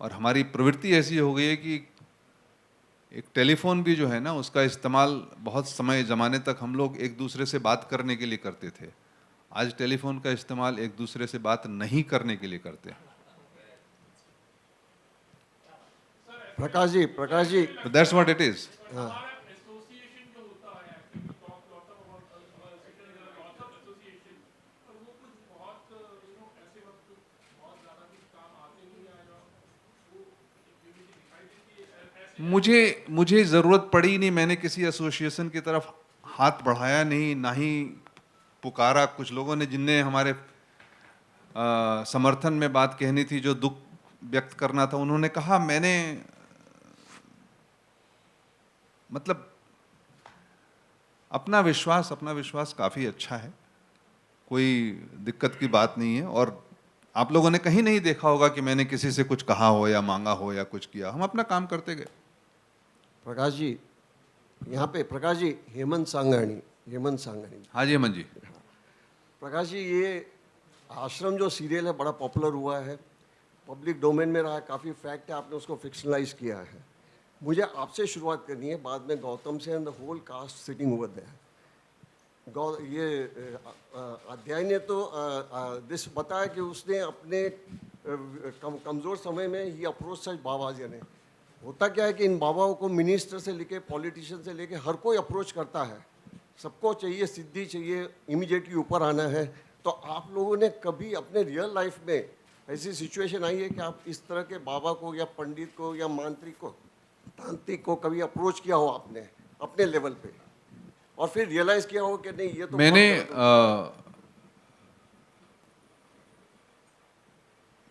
[SPEAKER 11] और हमारी प्रवृत्ति ऐसी हो गई है कि एक टेलीफोन भी जो है ना उसका इस्तेमाल बहुत समय जमाने तक हम लोग एक दूसरे से बात करने के लिए करते थे। आज टेलीफोन का इस्तेमाल एक दूसरे से बात नहीं करने के लिए करते हैं।
[SPEAKER 18] Prakash ji
[SPEAKER 11] that's what it is. मुझे ज़रूरत पड़ी नहीं, मैंने किसी एसोसिएशन की तरफ हाथ बढ़ाया नहीं, ना ही पुकारा। कुछ लोगों ने जिनने हमारे समर्थन में बात कहनी थी, जो दुख व्यक्त करना था, उन्होंने कहा। मैंने मतलब अपना विश्वास काफ़ी अच्छा है, कोई दिक्कत की बात नहीं है। और आप लोगों ने कहीं नहीं देखा होगा कि मैंने किसी से कुछ कहा हो या मांगा हो या कुछ किया। हम अपना काम करते गए।
[SPEAKER 18] प्रकाश जी, यहाँ पे प्रकाश जी, हेमंत सांगानी।
[SPEAKER 11] हाँ जी हेमंत जी।
[SPEAKER 18] प्रकाश जी, ये आश्रम जो सीरियल है बड़ा पॉपुलर हुआ है, पब्लिक डोमेन में रहा है, काफ़ी फैक्ट है, आपने उसको फिक्शनलाइज किया है। मुझे आपसे शुरुआत करनी है, बाद में गौतम से and the whole cast sitting over there. ये अध्याय ने तो दिस बताया कि उसने अपने कमज़ोर समय में ही अप्रोच सच बाबा जी ने। होता क्या है कि इन बाबाओं को मिनिस्टर से लेके पॉलिटिशियन से लेके हर कोई अप्रोच करता है, सबको चाहिए सिद्धि, चाहिए इमीडिएटली ऊपर आना है। तो आप लोगों ने कभी अपने रियल लाइफ में ऐसी सिचुएशन आई है कि आप इस तरह के बाबा को या पंडित को या मांत्रिक को, तांत्रिक को कभी अप्रोच किया हो आपने अपने लेवल पे, और फिर रियलाइज किया हो कि नहीं ये तो
[SPEAKER 11] मैंने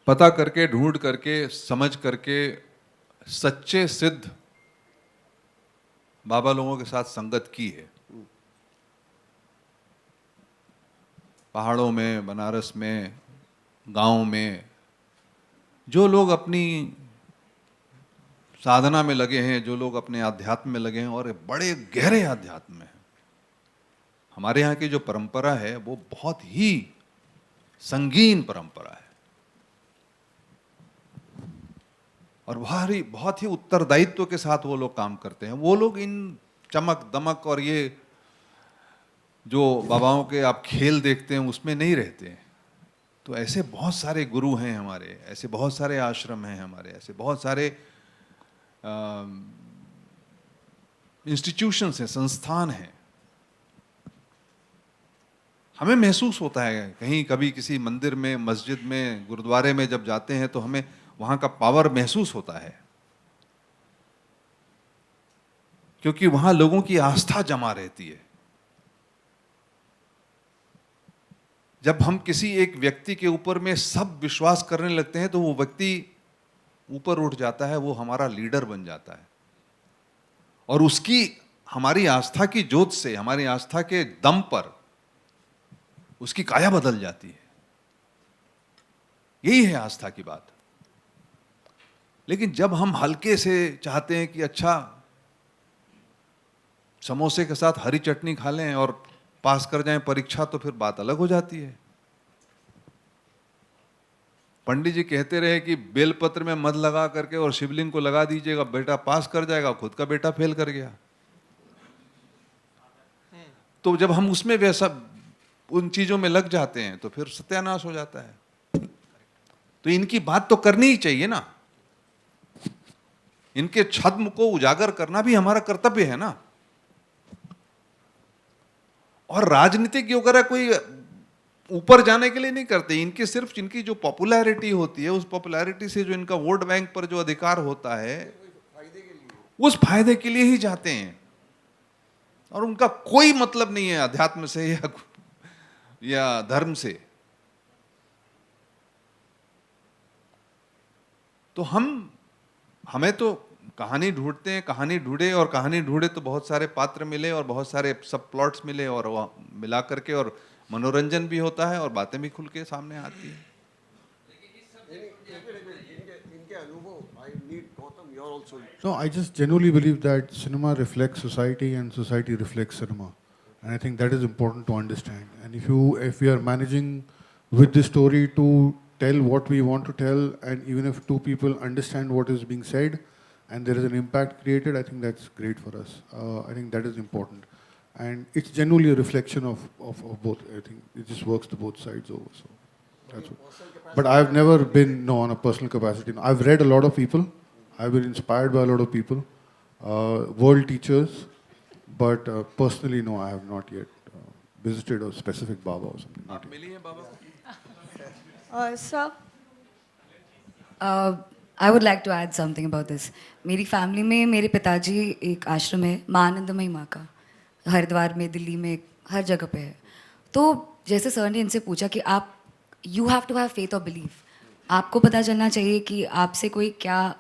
[SPEAKER 11] पता करके, ढूंढ करके, समझ करके सच्चे सिद्ध बाबा लोगों के साथ संगत की है। पहाड़ों में, बनारस में, गांव में, जो लोग अपनी साधना में लगे हैं, जो लोग अपने आध्यात्म में लगे हैं और बड़े गहरे आध्यात्म में हैं। हमारे यहाँ की जो परंपरा है वो बहुत ही संगीन परंपरा है। और बहुत ही उत्तरदायित्व के साथ वो लोग काम करते हैं। वो लोग इन चमक दमक और ये जो बाबाओं के आप खेल देखते हैं उसमें नहीं रहते हैं। तो ऐसे बहुत सारे गुरु हैं हमारे, ऐसे बहुत सारे आश्रम हैं हमारे, ऐसे बहुत सारे इंस्टीट्यूशंस हैं, संस्थान हैं। हमें महसूस होता है कहीं कभी किसी मंदिर में, मस्जिद में, गुरुद्वारे में जब जाते हैं तो हमें वहां का पावर महसूस होता है, क्योंकि वहां लोगों की आस्था जमा रहती है। जब हम किसी एक व्यक्ति के ऊपर में सब विश्वास करने लगते हैं तो वो व्यक्ति ऊपर उठ जाता है, वो हमारा लीडर बन जाता है, और उसकी हमारी आस्था की जोत से, हमारी आस्था के दम पर उसकी काया बदल जाती है। यही है आस्था की बात। लेकिन जब हम हल्के से चाहते हैं कि अच्छा समोसे के साथ हरी चटनी खा लें और पास कर जाएं परीक्षा, तो फिर बात अलग हो जाती है। पंडित जी कहते रहे कि बेलपत्र में मध लगा करके और शिवलिंग को लगा दीजिएगा, बेटा पास कर जाएगा, खुद का बेटा फेल कर गया। तो जब हम उसमें वैसा उन चीजों में लग जाते हैं तो फिर सत्यानाश हो जाता है। तो इनकी बात तो करनी ही चाहिए ना, इनके छद्म को उजागर करना भी हमारा कर्तव्य है ना। और राजनीतिक वगैरह कोई ऊपर जाने के लिए नहीं करते, इनके सिर्फ इनकी जो पॉपुलैरिटी होती है, उस पॉपुलैरिटी से जो इनका वोट बैंक पर जो अधिकार होता है, उस फायदे के लिए ही जाते हैं। और उनका कोई मतलब नहीं है अध्यात्म से या धर्म से। तो हमें तो कहानी ढूंढते हैं, कहानी ढूंढे और कहानी ढूंढे तो बहुत सारे पात्र मिले और बहुत सारे सब प्लॉट्स मिले, और वो मिला करके और मनोरंजन भी होता है और बातें भी खुल के सामने आती है।
[SPEAKER 1] No, I just genuinely believe that cinema reflects society and society reflects cinema. And I think that is important to understand. And if we are managing with the story to tell what we want to tell, and even if two people understand what is being said and there is an impact created, I think that's great for us. I think that is important. And it's genuinely a reflection of both. I think it just works to both sides over. So that's what. But I've never been on a personal capacity. I've read a lot of people. I've been inspired by a lot of people, world teachers, but personally, no, I have not yet visited a specific Baba or something.
[SPEAKER 11] आप मिली हैं बाबा?
[SPEAKER 7] Sir, I would like to add something about this. मेरी family में मेरे पिताजी एक आश्रम है, माँ आनंदमयी माँ का, हरिद्वार में, दिल्ली में, हर जगह पे है। तो जैसे सर ने इनसे पूछा कि आप you have to have faith और बिलीव, आपको पता चलना चाहिए कि आपसे कोई क्या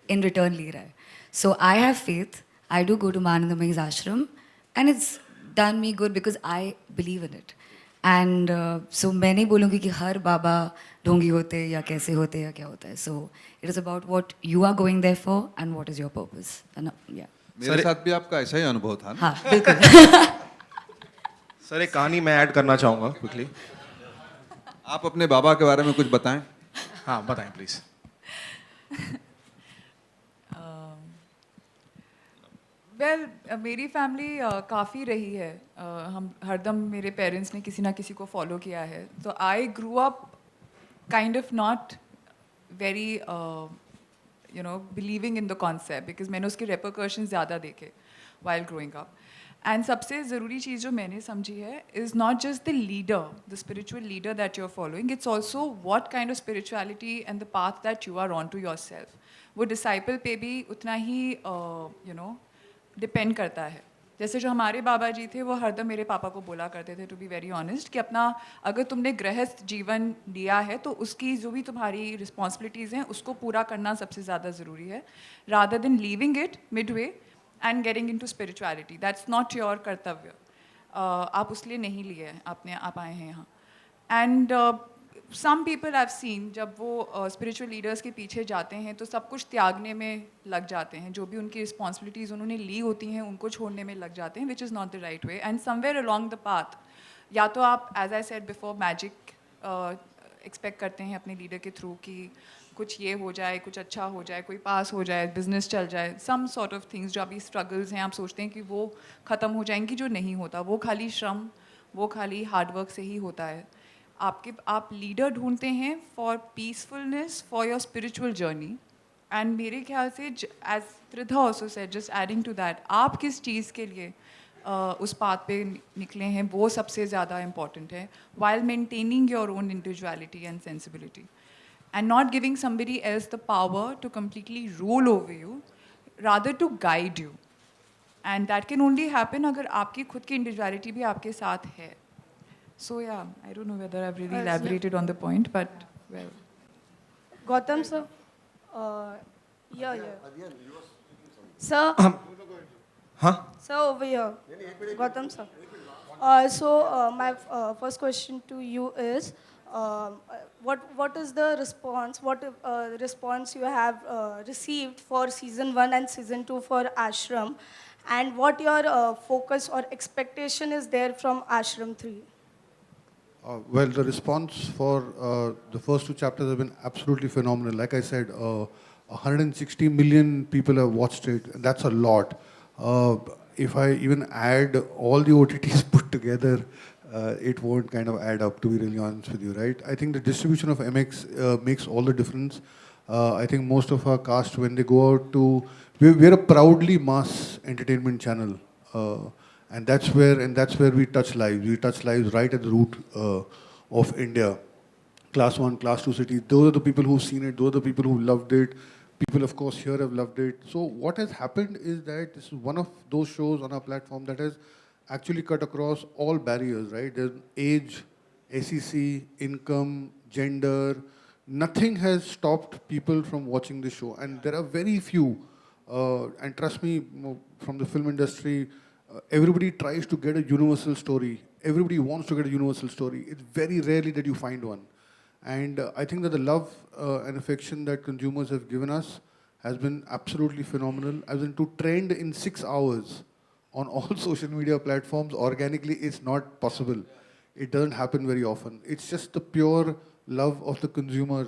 [SPEAKER 7] इन रिटर्न ले रहा है। So I have faith, I do go to मानंदमयी's ashram and it's done me good because I believe in it. And so मैं नहीं बोलूँगी कि हर बाबा ढोंगी होते हैं या कैसे होते हैं या क्या होता है। So it is about what you are going there for and what is your purpose.
[SPEAKER 11] मेरे साथ भी आपका ऐसा ही अनुभव था ना?
[SPEAKER 7] हाँ बिल्कुल।
[SPEAKER 5] सर एक कहानी मैं ऐड करना चाहूँगा क्विकली।
[SPEAKER 11] आप अपने बाबा के बारे में कुछ बताएं।
[SPEAKER 5] हाँ बताएं प्लीज़।
[SPEAKER 6] वेल मेरी फैमिली काफ़ी रही है, हम हरदम मेरे पेरेंट्स ने किसी ना किसी को फॉलो किया है। तो I grew up kind of not very you know believing in the concept, because मैंने उसके रेपरकर्शन ज़्यादा देखे वाइल ग्रोइंग अप। एंड सबसे ज़रूरी चीज़ जो मैंने समझी है is not just the leader, the spiritual leader that you are following, it's also what kind of spirituality and the path that you are on to yourself. वो disciple पे भी उतना ही यू नो डिपेंड करता है। जैसे जो हमारे बाबा जी थे वो हरदम मेरे पापा को बोला करते थे, टू बी वेरी ऑनेस्ट, कि अपना अगर तुमने गृहस्थ जीवन लिया है तो उसकी जो भी तुम्हारी रिस्पॉन्सिबिलिटीज़ हैं उसको पूरा करना सबसे ज़्यादा ज़रूरी है, rather than leaving it midway and getting into spirituality. That's not your कर्तव्य, आप उसलिए नहीं लिए हैं, आप आए हैं यहाँ। And some people have seen, जब वो स्पिरिचुअल लीडर्स के पीछे जाते हैं तो सब कुछ त्यागने में लग जाते हैं, जो भी उनकी रिस्पॉन्सिबिलिटीज़ उन्होंने ली होती हैं उनको छोड़ने में लग जाते हैं, which is not the right way. And somewhere along the path या तो आप, as I said before, magic expect करते हैं अपने लीडर के थ्रू कि कुछ ये हो जाए, कुछ अच्छा हो जाए, कोई पास हो जाए, बिजनेस चल जाए, सम सॉर्ट ऑफ थिंग्स जो अभी स्ट्रगल्स हैं, आप सोचते हैं कि वो ख़त्म हो जाएंगी, जो नहीं होता, वो खाली श्रम, वो खाली हार्डवर्क से ही होता है. आप लीडर ढूंढते हैं for peacefulness, for your spiritual journey. And मेरे ख्याल से as Tridha also said, just adding to that, आप किस चीज़ के लिए उस पाथ पे निकले हैं, वो सबसे ज़्यादा इम्पॉर्टेंट है, while maintaining your own individuality and sensibility, and not giving somebody else the power to completely rule over you, rather to guide you. And that can only happen अगर आपकी खुद की individuality भी आपके साथ है. So yeah, I don't know whether I've really elaborated on the point, but well.
[SPEAKER 19] Gautam sir, sir.
[SPEAKER 5] Huh?
[SPEAKER 19] Sir, over here. Gautam sir. My first question to you is, what is the response? What response you have received for season 1 and season 2 for Ashram, and what your focus or expectation is there from Ashram 3?
[SPEAKER 1] Well, the response for the first 2 chapters have been absolutely phenomenal. Like I said, 160 million people have watched it. That's a lot. If I even add all the OTTs put together, it won't kind of add up, to be really honest with you, right? I think the distribution of MX makes all the difference. I think most of our cast, when they go out to, we're a proudly mass entertainment channel, and that's where we touch lives. We touch lives right at the root of India. Class 1, Class 2 cities. Those are the people who've seen it. Those are the people who loved it. People, of course, here have loved it. So what has happened is that this is one of those shows on our platform that has actually cut across all barriers, right? There's age, SEC, income, gender. Nothing has stopped people from watching the show. And there are very few, and trust me, from the film industry, everybody tries to get a universal story. Everybody wants to get a universal story. It's very rarely that you find one. And I think that the love and affection that consumers have given us has been absolutely phenomenal. As in, to trend in 6 hours on all social media platforms organically is not possible. It doesn't happen very often. It's just the pure love of the consumer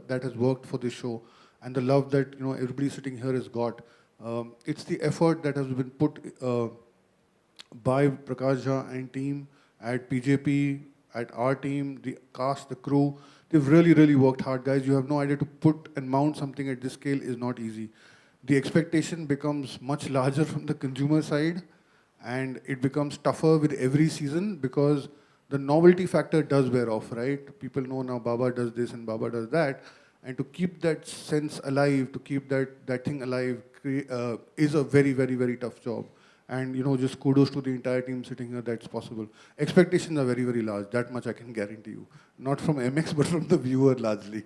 [SPEAKER 1] that has worked for this show, and the love that everybody sitting here has got. It's the effort that has been put by Prakash Jha and team at PJP, at our team, the cast, the crew. They've really, really worked hard, guys. You have no idea, to put and mount something at this scale is not easy. The expectation becomes much larger from the consumer side, and it becomes tougher with every season because the novelty factor does wear off, right? People know now Baba does this and Baba does that. And to keep that sense alive, to keep that thing alive is a very, very, very tough job. And just kudos to the entire team sitting here that's possible. Expectations are very, very large. That much I can guarantee you. Not from MX, but from the viewer largely.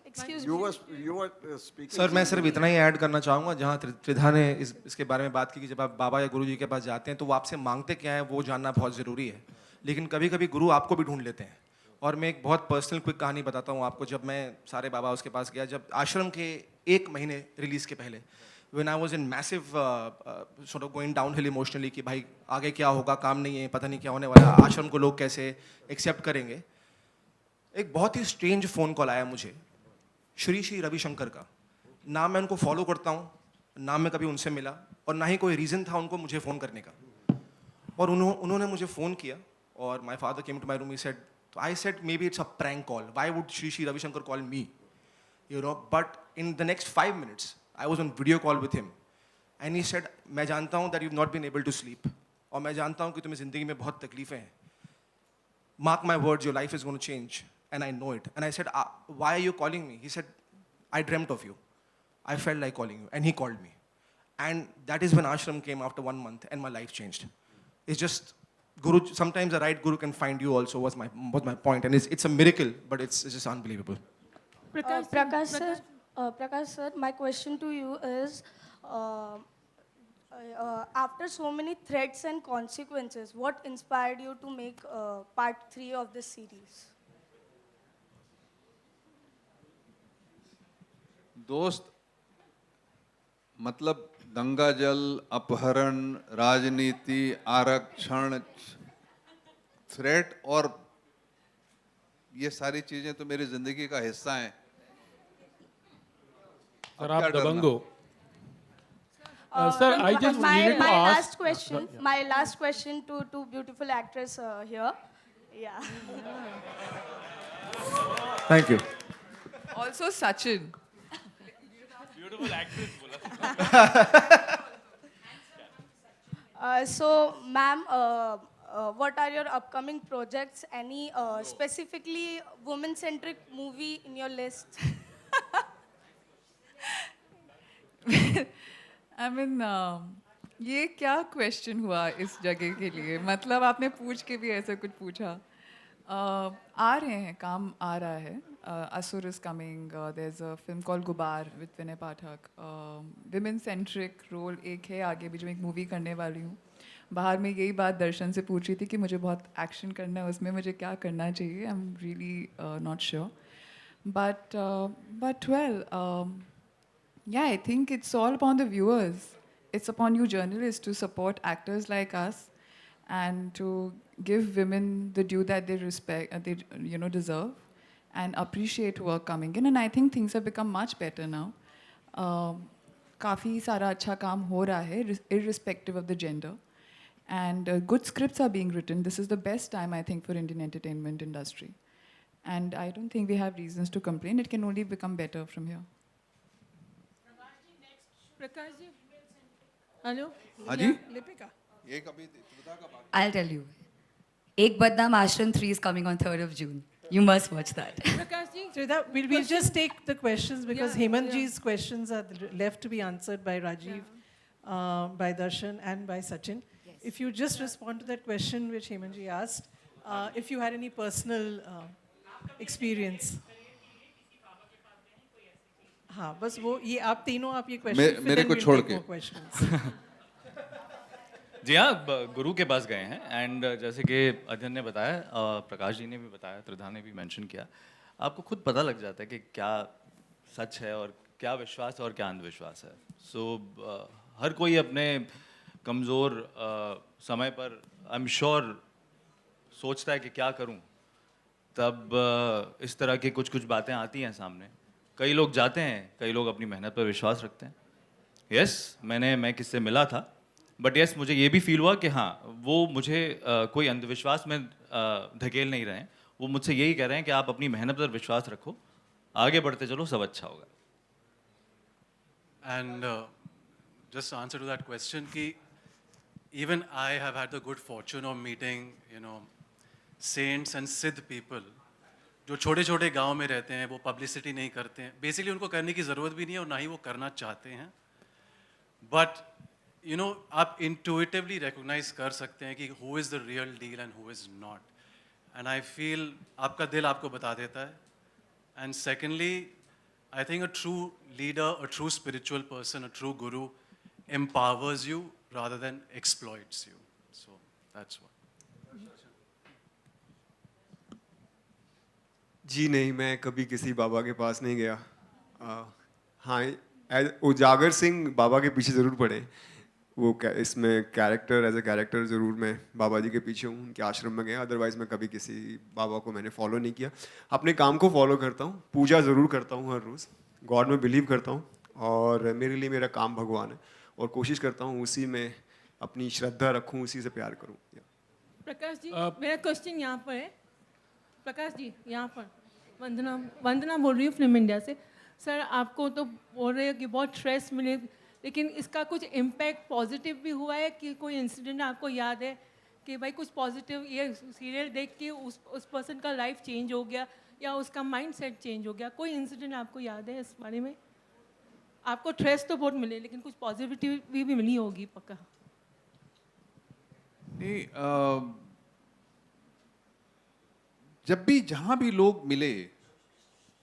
[SPEAKER 19] Excuse me.
[SPEAKER 18] You were speaking.
[SPEAKER 5] Sir मैं सिर्फ इतना ही add करना चाहूँगा, जहाँ त्रिधा ने इसके बारे में बात की कि जब आप बाबा या गुरु जी के पास जाते हैं तो वो आपसे मांगते क्या है वो जानना बहुत ज़रूरी है. लेकिन कभी कभी गुरु आपको भी ढूंढ लेते हैं. और मैं एक बहुत पर्सनल क्विक कहानी बताता हूँ आपको. जब मैं सारे बाबा उसके पास गया, जब आश्रम के 1 महीने रिलीज़ के पहले, when I was in massive sort of going downhill emotionally कि भाई आगे क्या होगा, काम नहीं है, पता नहीं क्या होने वाला, आश्रम को लोग कैसे एक्सेप्ट करेंगे, एक बहुत ही स्ट्रेंज फ़ोन कॉल आया मुझे श्री रविशंकर का. ना मैं उनको फॉलो करता हूँ, ना मैं कभी उनसे मिला, और ना ही कोई रीज़न था उनको मुझे फ़ोन करने का. और उन्होंने मुझे फ़ोन किया, और my father came to my room. He said, I said maybe it's a prank call. Why would Shri Ravi Shankar call me? But in the next 5 minutes, I was on video call with him. And he said, मैं जानता हूँ that you've not been able to sleep. और मैं जानता हूँ कि तुम्हें ज़िंदगी में बहुत तकलीफ़ें हैं. Mark my words, your life is going to change. And I know it. And I said, why are you calling me? He said, I dreamt of you. I felt like calling you. And he called me. And that is when Ashram came after 1 month and my life changed. It's just, Guru, sometimes the right Guru can find you also was my point. And it's a miracle, but it's just unbelievable.
[SPEAKER 19] Prakash sir, my question to you is, after so many threats and consequences, what inspired you to make part 3 of this series?
[SPEAKER 11] दोस्त, मतलब गंगा जल, अपहरण, राजनीति, आरक्षण, threat और ये सारी चीजें तो मेरी जिंदगी का हिस्सा हैं।
[SPEAKER 12] सर
[SPEAKER 11] अब
[SPEAKER 12] आप
[SPEAKER 11] क्या डरना?
[SPEAKER 12] दबंग हो। Sir, I just needed to
[SPEAKER 19] my
[SPEAKER 12] ask.
[SPEAKER 19] last question. My last question to two beautiful actors here. Yeah.
[SPEAKER 5] Thank you.
[SPEAKER 6] Also Sachin.
[SPEAKER 8] Beautiful actress बोला।
[SPEAKER 19] So, ma'am, what are your upcoming projects? Any specifically women-centric movie in your list?
[SPEAKER 6] I mean, ये क्या question हुआ इस जगह के लिए? मतलब आपने पूछ के भी ऐसा कुछ पूछा। आ रहे हैं, काम आ रहा है। Asur is coming. There's a film called Gubar with Vinay Pathak. Women-centric role एक है आगे भी जो एक मूवी करने वाली हूँ। बाहर में यही बात दर्शन से पूछ रही थी कि मुझे बहुत एक्शन करना है, उसमें मुझे क्या करना चाहिए? I'm really not sure. But well, yeah, I think it's all upon the viewers. It's upon you journalists to support actors like us and to give women the due that they respect, they deserve, and appreciate work coming in. And I think things have become much better now. काफ़ी सारा अच्छा काम हो रहा है, irrespective of the gender. And good scripts are being written. This is the best time, I think, for Indian entertainment industry. And I don't think we have reasons to complain. It can only become better from here.
[SPEAKER 2] Prakash ji, hello.
[SPEAKER 11] हाँ जी?
[SPEAKER 2] लिपिका।
[SPEAKER 11] ये कभी त्रिधा का बात।
[SPEAKER 7] I'll tell you. Ek Badnaam Ashram 3 is coming on 3rd of June. You must watch that.
[SPEAKER 2] Prakash ji, we'll just take the questions because Hemanji's questions are left to be answered by Rajiv, by Darshan, and by Sachin. If you just respond to that question which Hemanji asked, if you had any personal experience. हाँ, बस वो ये आप तीनों आप ये question
[SPEAKER 11] मेरे को छोड़ के।
[SPEAKER 9] जी हाँ, गुरु के पास गए हैं एंड जैसे कि अध्ययन ने बताया, प्रकाश जी ने भी बताया, त्रिधा ने भी मेंशन किया, आपको खुद पता लग जाता है कि क्या सच है और क्या विश्वास और क्या अंधविश्वास है। सो हर कोई अपने कमज़ोर समय पर आई एम श्योर सोचता है कि क्या करूं, तब इस तरह की कुछ बातें आती हैं सामने। कई लोग जाते हैं, कई लोग अपनी मेहनत पर विश्वास रखते हैं। यस, मैं किससे मिला था, बट यस मुझे ये भी फील हुआ कि हाँ, वो मुझे कोई अंधविश्वास में धकेल नहीं रहे हैं। वो मुझसे यही कह रहे हैं कि आप अपनी मेहनत पर विश्वास रखो, आगे बढ़ते चलो, सब अच्छा होगा।
[SPEAKER 8] And just to answer to that question, कि even I have had the good fortune of meeting, saints and siddh people, जो छोटे छोटे गांव में रहते हैं, वो पब्लिसिटी नहीं करते हैं, बेसिकली उनको करने की ज़रूरत भी नहीं है और ना ही वो करना चाहते हैं, बट आप इंट्यूटिवली रिकॉग्नाइज कर सकते हैं कि who is the real deal and who is not, and I feel आपका दिल आपको बता देता है। And secondly, I think a true leader, a true spiritual person, a true guru empowers you rather than exploits you. So that's what.
[SPEAKER 4] जी नहीं, मैं कभी किसी बाबा के पास नहीं गया। हाँ, उजागर सिंह बाबा के पीछे ज़रूर पड़े, वो इसमें एज ए कैरेक्टर ज़रूर मैं बाबा जी के पीछे हूँ, उनके आश्रम में गया। अदरवाइज़ मैं कभी किसी बाबा को मैंने फॉलो नहीं किया। अपने काम को फॉलो करता हूँ, पूजा ज़रूर करता हूँ हर रोज़, गॉड में बिलीव करता हूँ, और मेरे लिए मेरा काम भगवान है, और कोशिश करता हूँ उसी में अपनी श्रद्धा रखूँ, उसी से प्यार करूँ।
[SPEAKER 20] प्रकाश जी, मेरा क्वेश्चन यहाँ पर है। प्रकाश जी, यहाँ पर वंदना बोल रही हूँ फिल्म इंडिया से। सर, आपको तो बोल रहे हो कि बहुत स्ट्रेस मिले, लेकिन इसका कुछ इम्पैक्ट पॉजिटिव भी हुआ है कि कोई इंसिडेंट आपको याद है कि भाई कुछ पॉजिटिव, ये सीरियल देख के उस पर्सन का लाइफ चेंज हो गया या उसका माइंड सेट चेंज हो गया? कोई इंसिडेंट आपको याद है इस बारे में? आपको स्ट्रेस तो बहुत मिले, लेकिन कुछ पॉजिटिविटी भी मिली होगी पक्का।
[SPEAKER 11] नहीं, जब भी जहां भी लोग मिले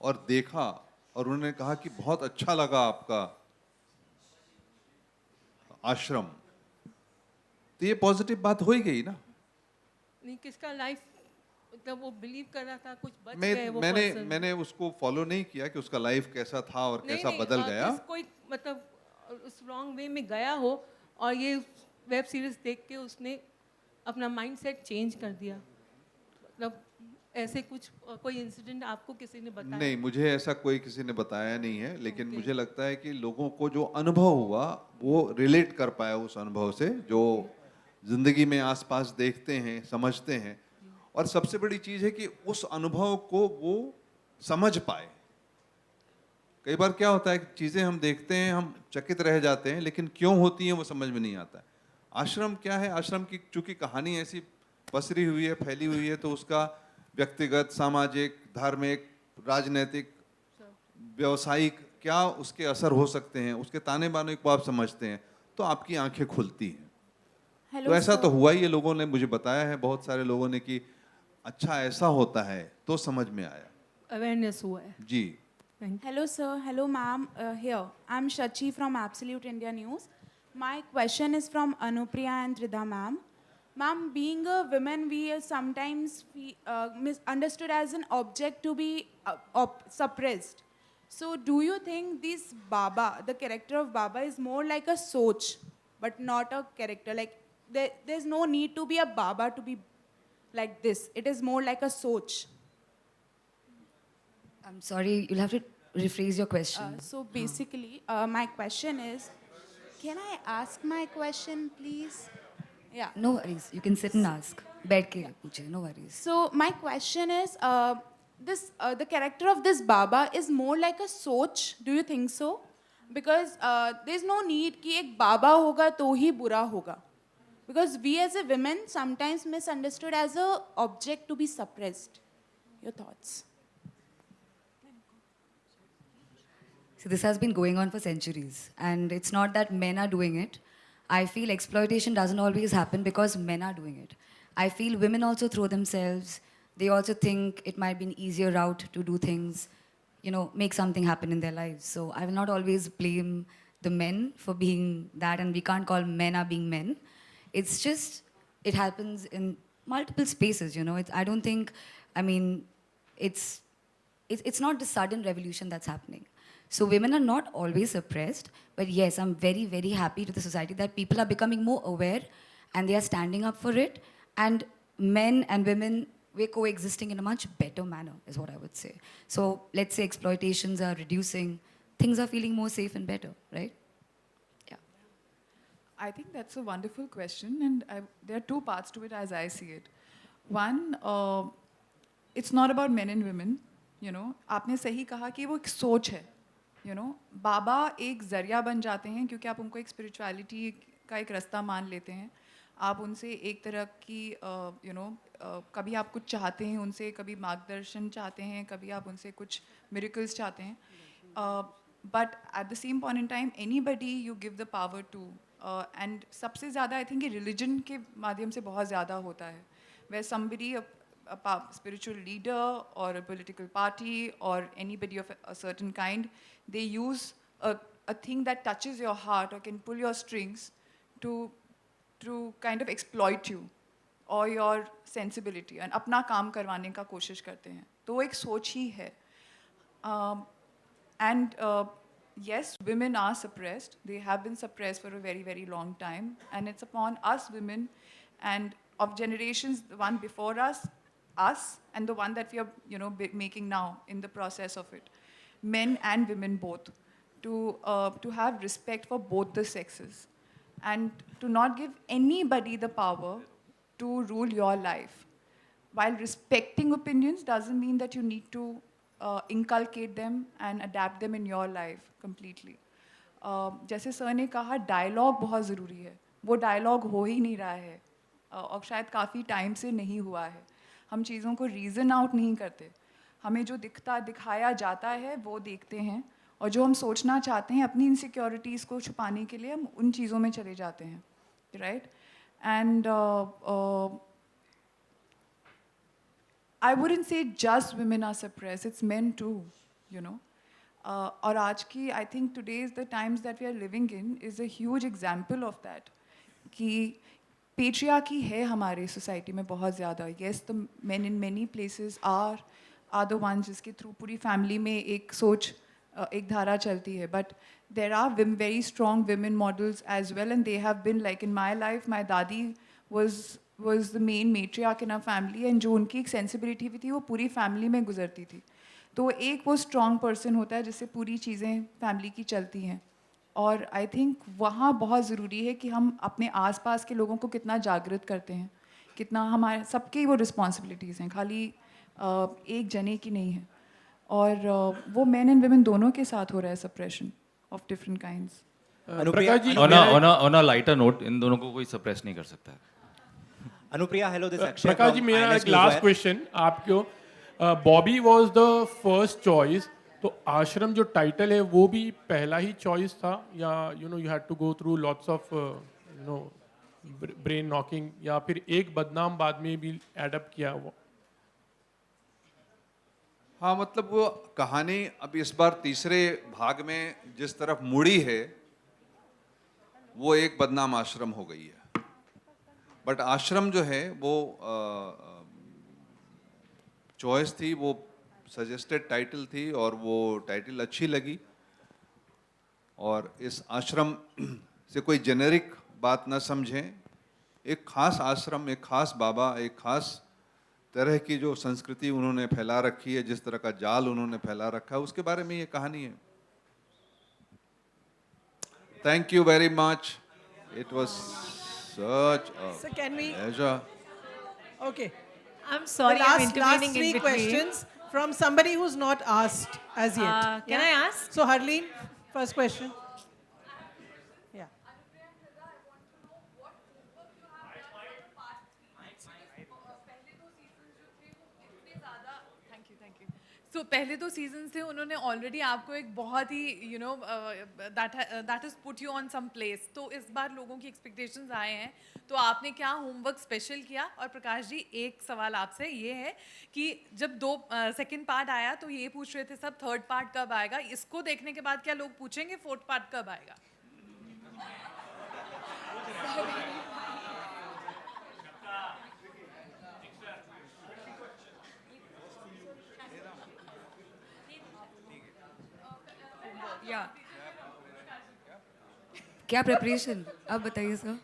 [SPEAKER 11] और देखा और उन्होंने कहा कि बहुत अच्छा लगा आपका आश्रम, तो ये पॉजिटिव बात हो ही गई ना।
[SPEAKER 20] नहीं, किसका लाइफ मतलब वो बिलीव कर रहा था कुछ बच गए वो
[SPEAKER 11] मैंने उसको फॉलो नहीं किया कि उसका लाइफ कैसा था और कैसा बदल गया।
[SPEAKER 20] कोई मतलब उस रॉन्ग वे में गया हो और ये वेब सीरीज देख के उसने अपना माइंड सेट चेंज कर दिया, मतलब ऐसे कुछ कोई इंसिडेंट आपको किसी ने बताया?
[SPEAKER 11] नहीं, मुझे ऐसा कोई किसी ने बताया नहीं है, लेकिन मुझे लगता है कि लोगों को जो अनुभव हुआ वो रिलेट कर पाया उस अनुभव से, जो जिंदगी में आसपास देखते हैं, समझते हैं। और सबसे बड़ी चीज़ है कि उस अनुभव को वो समझ पाए। कई बार क्या होता है कि चीज़ें हम देखते हैं, हम चकित रह जाते हैं, लेकिन क्यों होती हैं वो समझ में नहीं आता है। आश्रम क्या है? आश्रम की चूंकि कहानी ऐसी पसरी हुई है, फैली हुई है, तो उसका व्यक्तिगत, सामाजिक, धार्मिक, राजनीतिक, व्यवसायिक क्या उसके असर हो सकते हैं, उसके ताने बाने को आप समझते हैं तो आपकी आंखें खुलती हैं। तो ऐसा तो हुआ ही है, लोगों ने मुझे बताया है, बहुत सारे लोगों ने, कि अच्छा ऐसा होता है, तो समझ में आया।
[SPEAKER 20] अवेयरनेस हुआ है।
[SPEAKER 11] जी।
[SPEAKER 21] Hello, sir. Hello, ma'am. Here, I'm Shachi from Absolute India News. My question is from Anupriya and Tridha, ma'am. Ma'am, being a woman, we are sometimes misunderstood as an object to be suppressed. So, do you think this Baba, the character of Baba, is more like a soch, but not a character? Like, there's no need to be a Baba to be like this. It is more like a soch.
[SPEAKER 7] I'm sorry, you'll have to rephrase your question.
[SPEAKER 21] So basically, my question is, can I ask my question, please? Yeah.
[SPEAKER 7] No worries, you can sit and ask. Baith ke puche, no worries.
[SPEAKER 21] So my question is, the character of this Baba is more like a soch. Do you think so? Because there's no need कि एक Baba होगा तो ही बुरा होगा. Because we as a women sometimes misunderstood as a object to be suppressed. Your thoughts?
[SPEAKER 7] So this has been going on for centuries, and it's not that men are doing it. I feel exploitation doesn't always happen because men are doing it. I feel women also throw themselves. They also think it might be an easier route to do things, you know, make something happen in their lives. So I will not always blame the men for being that, and we can't call men are being men. It's just, it happens in multiple spaces, you know. I don't think, I mean, it's not the sudden revolution that's happening. So women are not always suppressed, but yes, I'm very, very happy to the society that people are becoming more aware and they are standing up for it. And men and women, we're coexisting in a much better manner, is what I would say. So let's say exploitations are reducing, things are feeling more safe and better, right? Yeah.
[SPEAKER 6] I think that's a wonderful question, and there are two parts to it as I see it. One, it's not about men and women, you know. आपने सही कहा कि वो एक सोच है, you know. बाबा एक ज़रिया बन जाते हैं क्योंकि आप उनको एक स्पिरिचुअलिटी का एक रास्ता मान लेते हैं. आप उनसे एक तरह की you know, कभी आप कुछ चाहते हैं उनसे, कभी मार्गदर्शन चाहते हैं, कभी आप उनसे कुछ miracles चाहते हैं. But at the same point in time, anybody you give the power to, and सबसे ज़्यादा I think ये religion के माध्यम से बहुत ज़्यादा होता है, where somebody, a spiritual leader or a political party or anybody of a certain kind, they use a thing that touches your heart or can pull your strings to kind of exploit you or your sensibility and अपना काम करवाने का कोशिश करते हैं. तो वो एक सोच ही है. And yes, women are suppressed. They have been suppressed for a very, very long time. And it's upon us women and of generations, the one before us, and the one that we are, you know, making now in the process of it, men and women both, to have respect for both the sexes and to not give anybody the power to rule your life. While respecting opinions doesn't mean that you need to inculcate them and adapt them in your life completely. जैसे sir ने कहा, dialogue बहुत ज़रूरी है. वो dialogue हो ही नहीं रहा है और शायद काफ़ी टाइम से नहीं हुआ है. हम चीज़ों को रीज़न आउट नहीं करते. हमें जो दिखाया जाता है वो देखते हैं, और जो हम सोचना चाहते हैं अपनी इनसिक्योरिटीज़ को छुपाने के लिए हम उन चीज़ों में चले जाते हैं, right? And I wouldn't say just women are suppressed, it's men too, you know. और आज की, I think today's the times that we are living in is a huge example of that. कि patriarchy है हमारे society में बहुत ज़्यादा. Yes, the men in many places are the ones जिसके through पूरी family में एक सोच, एक धारा चलती है. But there are very strong women models as well, and they have been, like in my life, my dadi was was the main matriarch in our family, and जो उनकी एक sensibility भी थी वो पूरी family में गुजरती थी. तो एक वो strong person होता है जिससे पूरी चीज़ें family की चलती हैं. और I think वहाँ बहुत ज़रूरी है कि हम अपने आसपास के लोगों को कितना जागृत करते हैं, कितना हमारे सबकी वो responsibilities हैं, खाली एक जने की नहीं है. और वो men and women दोनों के साथ हो रहा है suppression of different kinds.
[SPEAKER 12] Prakash ji,
[SPEAKER 9] on a lighter note, इन दोनों को कोई suppress नहीं कर सकता है.
[SPEAKER 3] Anupriya, hello, this is Akshay
[SPEAKER 12] Prakash ji,
[SPEAKER 3] from
[SPEAKER 12] मेरा
[SPEAKER 3] INS
[SPEAKER 12] एक लास्ट
[SPEAKER 3] Newswire.
[SPEAKER 12] क्वेश्चन आपको. Bobby was the first choice, तो आश्रम जो टाइटल है वो भी पहला ही चॉइस था, या you had to go through lots of brain knocking, या फिर एक बदनाम बाद में भी एडप्ट किया वो?
[SPEAKER 11] हाँ, मतलब वो कहानी अब इस बार तीसरे भाग में जिस तरफ मुड़ी है वो एक बदनाम आश्रम हो गई है. बट आश्रम जो है वो चॉइस थी, वो सजेस्टेड टाइटल थी और वो टाइटल अच्छी लगी. और इस आश्रम से कोई जेनेरिक बात न समझें. एक खास आश्रम, एक खास बाबा, एक खास तरह की जो संस्कृति उन्होंने फैला रखी है, जिस तरह का जाल उन्होंने फैला रखा है, उसके बारे में ये कहानी है. Thank you very much. It was such a
[SPEAKER 2] So can we?
[SPEAKER 11] pleasure.
[SPEAKER 2] Okay.
[SPEAKER 20] I'm sorry,
[SPEAKER 2] The
[SPEAKER 20] I'm
[SPEAKER 2] last
[SPEAKER 20] intervening
[SPEAKER 2] three
[SPEAKER 20] in between.
[SPEAKER 2] questions from somebody who's not asked as yet.
[SPEAKER 20] Can I ask?
[SPEAKER 2] So Harleen, first question. Yeah.
[SPEAKER 6] So पहले दो seasons थे, उन्होंने already आपको एक बहुत ही that is put you on some place. तो इस बार लोगों की एक्सपेक्टेशंस आए हैं, तो आपने क्या होमवर्क स्पेशल किया? और प्रकाश जी, एक सवाल आपसे ये है कि जब सेकंड पार्ट आया तो ये पूछ रहे थे सब थर्ड पार्ट कब आएगा. इसको देखने के बाद क्या लोग पूछेंगे फोर्थ पार्ट कब आएगा?
[SPEAKER 7] Yeah. क्या preparation? आप बताइए sir.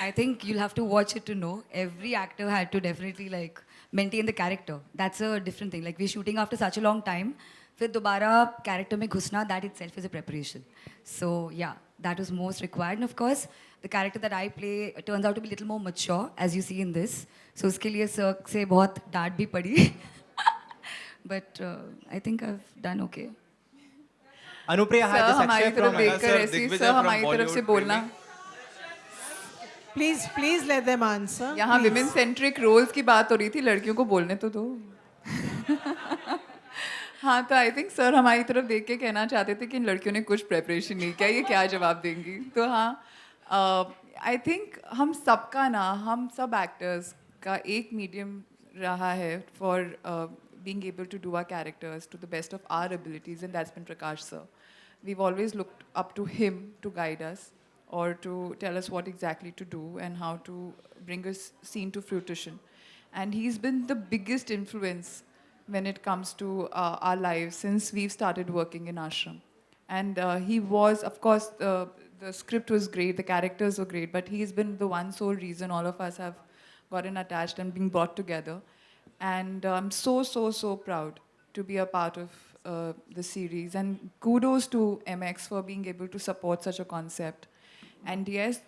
[SPEAKER 7] I think you'll have to watch it to know. Every actor had to definitely like maintain the character. That's a different thing. Like we're shooting after such a long time. फिर दोबारा character में घुसना, that itself is a preparation. So yeah, that was most required. And of course, the character that I play turns out to be a little more mature, as you see in this. So उसके लिए sir से बहुत डांट भी पड़ी. But I think I've done okay.
[SPEAKER 3] Anupriya, hi,
[SPEAKER 6] sir
[SPEAKER 3] this is
[SPEAKER 6] हमारी
[SPEAKER 3] Akshay
[SPEAKER 6] तरफ
[SPEAKER 3] from
[SPEAKER 6] देखकर ऐसी, सर हमारी तरफ से बोलना.
[SPEAKER 2] Please let them answer.
[SPEAKER 6] यहाँ
[SPEAKER 2] please.
[SPEAKER 6] विमेन सेंट्रिक रोल्स की बात हो रही थी, लड़कियों को बोलने तो दो. हाँ, तो आई थिंक सर हमारी तरफ देख के कहना चाहते थे कि इन लड़कियों ने कुछ प्रेपरेशन नहीं किया, ये क्या जवाब देंगी. तो हाँ, आई थिंक हम सब एक्टर्स का एक मीडियम रहा है for being able to do our characters to the best of our abilities, and that's been Prakash sir. We've always looked up to him to guide us or to tell us what exactly to do and how to bring a scene to fruition. And he's been the biggest influence when it comes to our lives since we've started working in ashram. And he was, of course, the script was great, the characters were great, but he's been the one sole reason all of us have gotten attached and being brought together. And I'm so proud to be a part of the series. And kudos to MX for being able to support such a concept. And yes,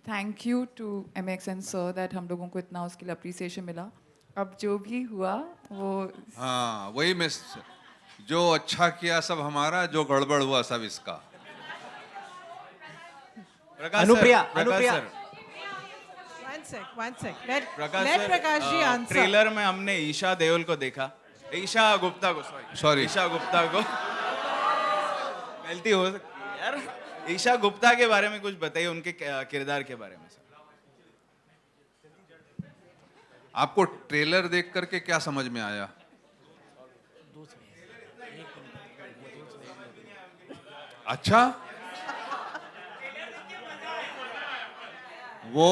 [SPEAKER 6] thank you to MX and sir that हम लोगों को इतना उसके लिए appreciation मिला. अब जो भी हुआ वो
[SPEAKER 11] हाँ, वही मैं जो अच्छा किया सब हमारा, जो गड़बड़ हुआ सब इसका.
[SPEAKER 3] Anupriya,
[SPEAKER 2] One sec. Let
[SPEAKER 3] Prakash
[SPEAKER 2] Prakash ji answer.
[SPEAKER 22] Trailer में हमने ईशा देओल को देखा, ईशा गुप्ता को,
[SPEAKER 11] सॉरी
[SPEAKER 22] ईशा गुप्ता को, गलती हो सकती है यार. ईशा गुप्ता के बारे में कुछ बताइए, उनके किरदार के बारे में.
[SPEAKER 11] आपको ट्रेलर देख करके क्या समझ में आया? अच्छा, वो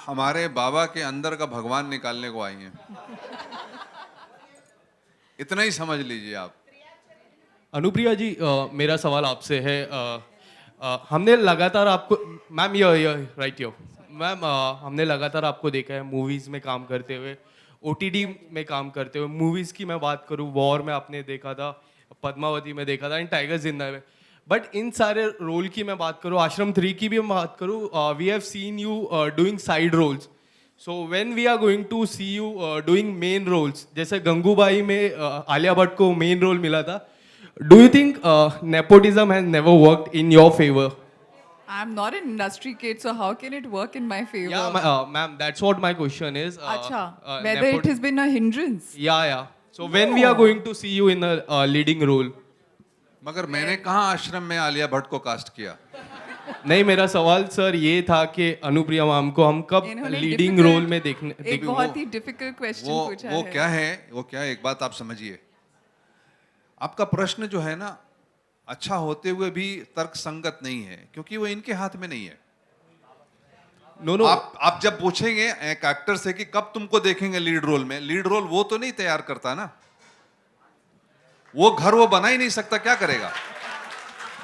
[SPEAKER 11] हमारे बाबा के अंदर का भगवान निकालने को आई हैं. इतना ही समझ लीजिए आप.
[SPEAKER 15] अनुप्रिया जी, मेरा सवाल आपसे है. हमने लगातार आपको मैम ये राइट यो मैम हमने लगातार आपको देखा है मूवीज़ में काम करते हुए, OTT में काम करते हुए। मूवीज़ की मैं बात करूँ, वॉर में आपने देखा था, पद्मावती में देखा था, एंड टाइगर जिंदा में। बट इन सारे रोल की मैं बात करूँ, आश्रम 3 की भी मैं बात करूँ, we have seen you doing side roles. So when we are going to see you doing main roles, जैसे गंगूबाई में आलिया भट्ट को मेन रोल मिला था, do you think nepotism has never worked in your favour?
[SPEAKER 6] I'm not an industry kid, so how can it work in my favor?
[SPEAKER 15] Yeah, ma'am, that's what my question is.
[SPEAKER 6] Acha, whether it has been a hindrance?
[SPEAKER 15] Yeah. So when we are going to see you in a leading role?
[SPEAKER 11] मगर मैंने कहाँ आश्रम में आलिया भट्ट को cast किया?
[SPEAKER 15] नहीं, मेरा सवाल सर ये था कि अनुप्रिया मैम को हम कब लीडिंग रोल में देखने?
[SPEAKER 6] एक बहुत ही डिफिकल्ट क्वेश्चन पूछा है।
[SPEAKER 11] वो क्या है एक बात आप समझिए, आपका प्रश्न जो है ना अच्छा होते हुए भी तर्क संगत नहीं है, क्योंकि वो इनके हाथ में नहीं है।
[SPEAKER 15] नो
[SPEAKER 11] आप जब पूछेंगे एक एक्टर से कि कब तुमको देखेंगे लीड रोल में, लीड रोल वो तो नहीं तैयार करता ना, वो घर वो बना ही नहीं सकता, क्या करेगा?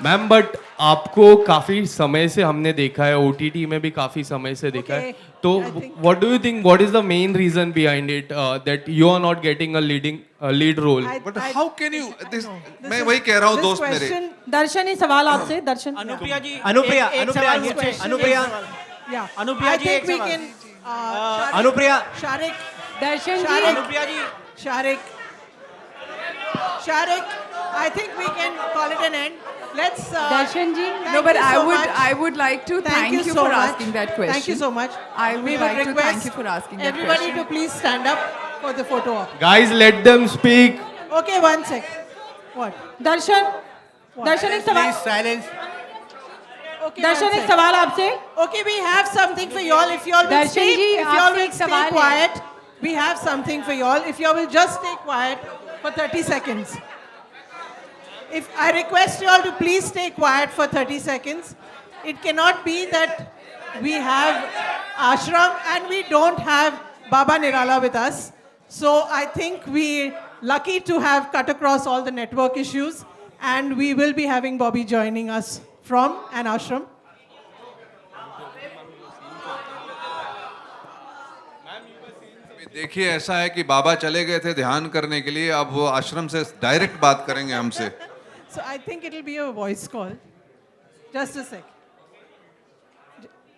[SPEAKER 15] मैम बट आपको काफी समय से हमने देखा है, OTT में भी काफी समय से देखा है, तो what do you think, what is the main reason behind it that you are not getting a lead role?
[SPEAKER 11] But how can you this, मैं वही कह रहा हूँ दोस्त मेरे।
[SPEAKER 20] दर्शन ही सवाल आपसे, दर्शन।
[SPEAKER 3] अनुप्रिया जी,
[SPEAKER 2] अनुप्रिया
[SPEAKER 3] जी, अनुप्रिया,
[SPEAKER 2] शारिक,
[SPEAKER 20] दर्शन जी,
[SPEAKER 3] अनुप्रिया जी,
[SPEAKER 2] Sharik, I think we can call it an end. Let's.
[SPEAKER 6] Darshan ji, no, but I would like to thank you for asking that question.
[SPEAKER 2] Thank you so much.
[SPEAKER 6] I would like to thank you for asking that question.
[SPEAKER 2] Everybody to please stand up for the photo op.
[SPEAKER 15] Guys, let them speak.
[SPEAKER 2] Okay, one sec. What?
[SPEAKER 20] दर्शन एक सवाल।
[SPEAKER 3] Please silence.
[SPEAKER 2] Okay,
[SPEAKER 20] दर्शन एक सवाल आपसे।
[SPEAKER 2] Okay, we have something for y'all. If y'all will
[SPEAKER 20] Darshan
[SPEAKER 2] stay,
[SPEAKER 20] ji,
[SPEAKER 2] if y'all
[SPEAKER 20] आपसे
[SPEAKER 2] will
[SPEAKER 20] एक
[SPEAKER 2] stay
[SPEAKER 20] सवाल है।
[SPEAKER 2] quiet, we have something for y'all. If y'all will just stay quiet for 30 seconds. If I request you all to please stay quiet for 30 seconds. It cannot be that we have ashram and we don't have Baba Nirala with us. So I think we're lucky to have cut across all the network issues, and we will be having Bobby joining us from an ashram.
[SPEAKER 11] देखिए ऐसा है कि बाबा चले गए थे ध्यान करने के लिए, अब वो आश्रम से डायरेक्ट बात करेंगे हमसे।
[SPEAKER 2] So I think it'll be a voice call. Just a sec.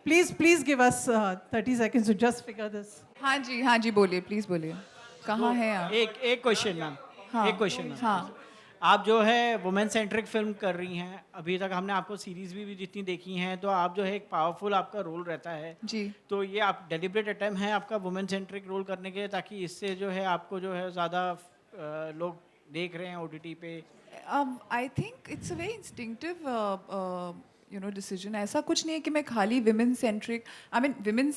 [SPEAKER 2] Please give us 30 seconds to just figure this.
[SPEAKER 6] हाँ जी बोलिए, प्लीज बोलिए, कहाँ हैं आप?
[SPEAKER 3] एक क्वेश्चन मैम, एक क्वेश्चन मैम।
[SPEAKER 6] हाँ,
[SPEAKER 3] आप जो है वुमेन सेंट्रिक फिल्म कर रही हैं, अभी तक हमने आपको सीरीज भी जितनी देखी हैं, तो आप जो है एक पावरफुल आपका रोल रहता है
[SPEAKER 6] जी।
[SPEAKER 3] तो ये आप डेलिब्रेट अटेम्प्ट है आपका वुमेन सेंट्रिक रोल करने के, ताकि इससे जो है आपको जो है ज़्यादा लोग देख रहे हैं OTT पे?
[SPEAKER 6] I think it's a very instinctive decision. ऐसा कुछ नहीं है कि मैं खाली women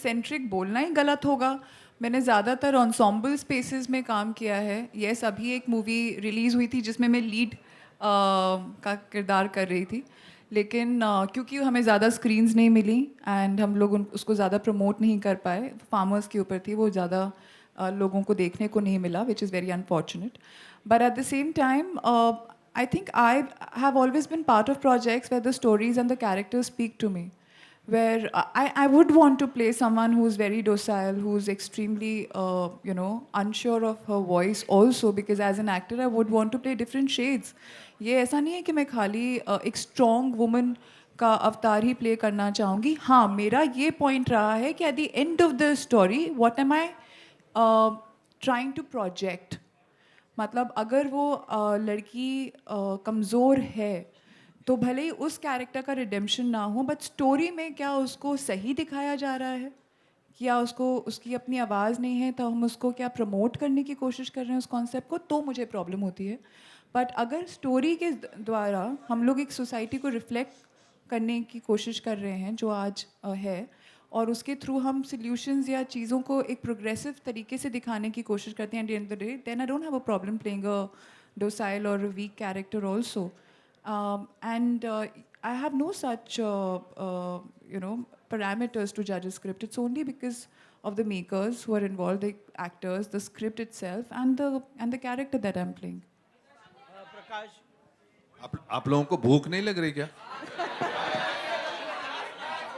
[SPEAKER 6] centric बोलना ही गलत होगा। मैंने ज़्यादातर ensemble spaces में काम किया है। Yes, अभी एक मूवी रिलीज़ हुई थी जिसमें मैं लीड का किरदार कर रही थी, लेकिन क्योंकि हमें ज़्यादा स्क्रीन्स नहीं मिली एंड हम लोग उसको ज़्यादा प्रमोट नहीं कर पाए, फार्मर्स के ऊपर थी, वो ज़्यादा लोगों को देखने को नहीं मिला, which is very unfortunate. But at the same time, I think I have always been part of projects where the stories and the characters speak to me, where I would want to play someone who's very docile, who's extremely, unsure of her voice also, because as an actor I would want to play different shades. ये ऐसा नहीं है कि मैं खाली एक strong woman का अवतार ही प्ले करना चाहूँगी। हाँ, मेरा ये पॉइंट रहा है कि at the end of the story, what am I trying to project? मतलब अगर वो लड़की कमज़ोर है तो भले ही उस कैरेक्टर का रिडेम्पशन ना हो, बट स्टोरी में क्या उसको सही दिखाया जा रहा है, या उसको उसकी अपनी आवाज़ नहीं है तो हम उसको क्या प्रमोट करने की कोशिश कर रहे हैं उस कॉन्सेप्ट को, तो मुझे प्रॉब्लम होती है। बट अगर स्टोरी के द्वारा हम लोग एक सोसाइटी को रिफ्लेक्ट करने की कोशिश कर रहे हैं जो आज है, और उसके थ्रू हम सॉल्यूशंस या चीज़ों को एक प्रोग्रेसिव तरीके से दिखाने की कोशिश करते हैं, at the end of the day, then I don't have a problem playing a docile or a weak character also. And I have no such parameters to judge a script. It's only because of the makers who are involved, the actors, the script itself, and the character that I'm playing.
[SPEAKER 11] आप लोगों को भूख नहीं लग रही क्या?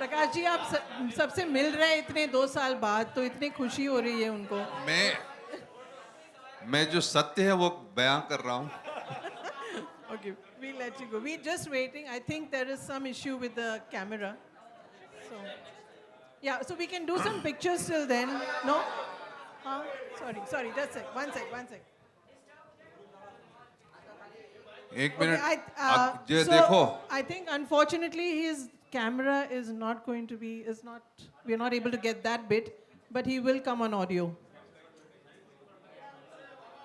[SPEAKER 2] प्रकाश जी आप सबसे मिल रहे हैं इतने 2 साल बाद, तो इतनी खुशी हो रही है उनको.
[SPEAKER 11] मैं जो सत्य है वो बयां कर रहा हूँ.
[SPEAKER 2] Okay, we'll let you go. We're just waiting. I think there is some issue with the camera. So, yeah, so we can do some pictures till then. No? Sorry, just a sec. One sec.
[SPEAKER 11] एक minute.
[SPEAKER 2] Okay,
[SPEAKER 11] ये
[SPEAKER 2] so
[SPEAKER 11] देखो.
[SPEAKER 2] I think unfortunately his camera is not going to be, we are not able to get that bit, but he will come on audio.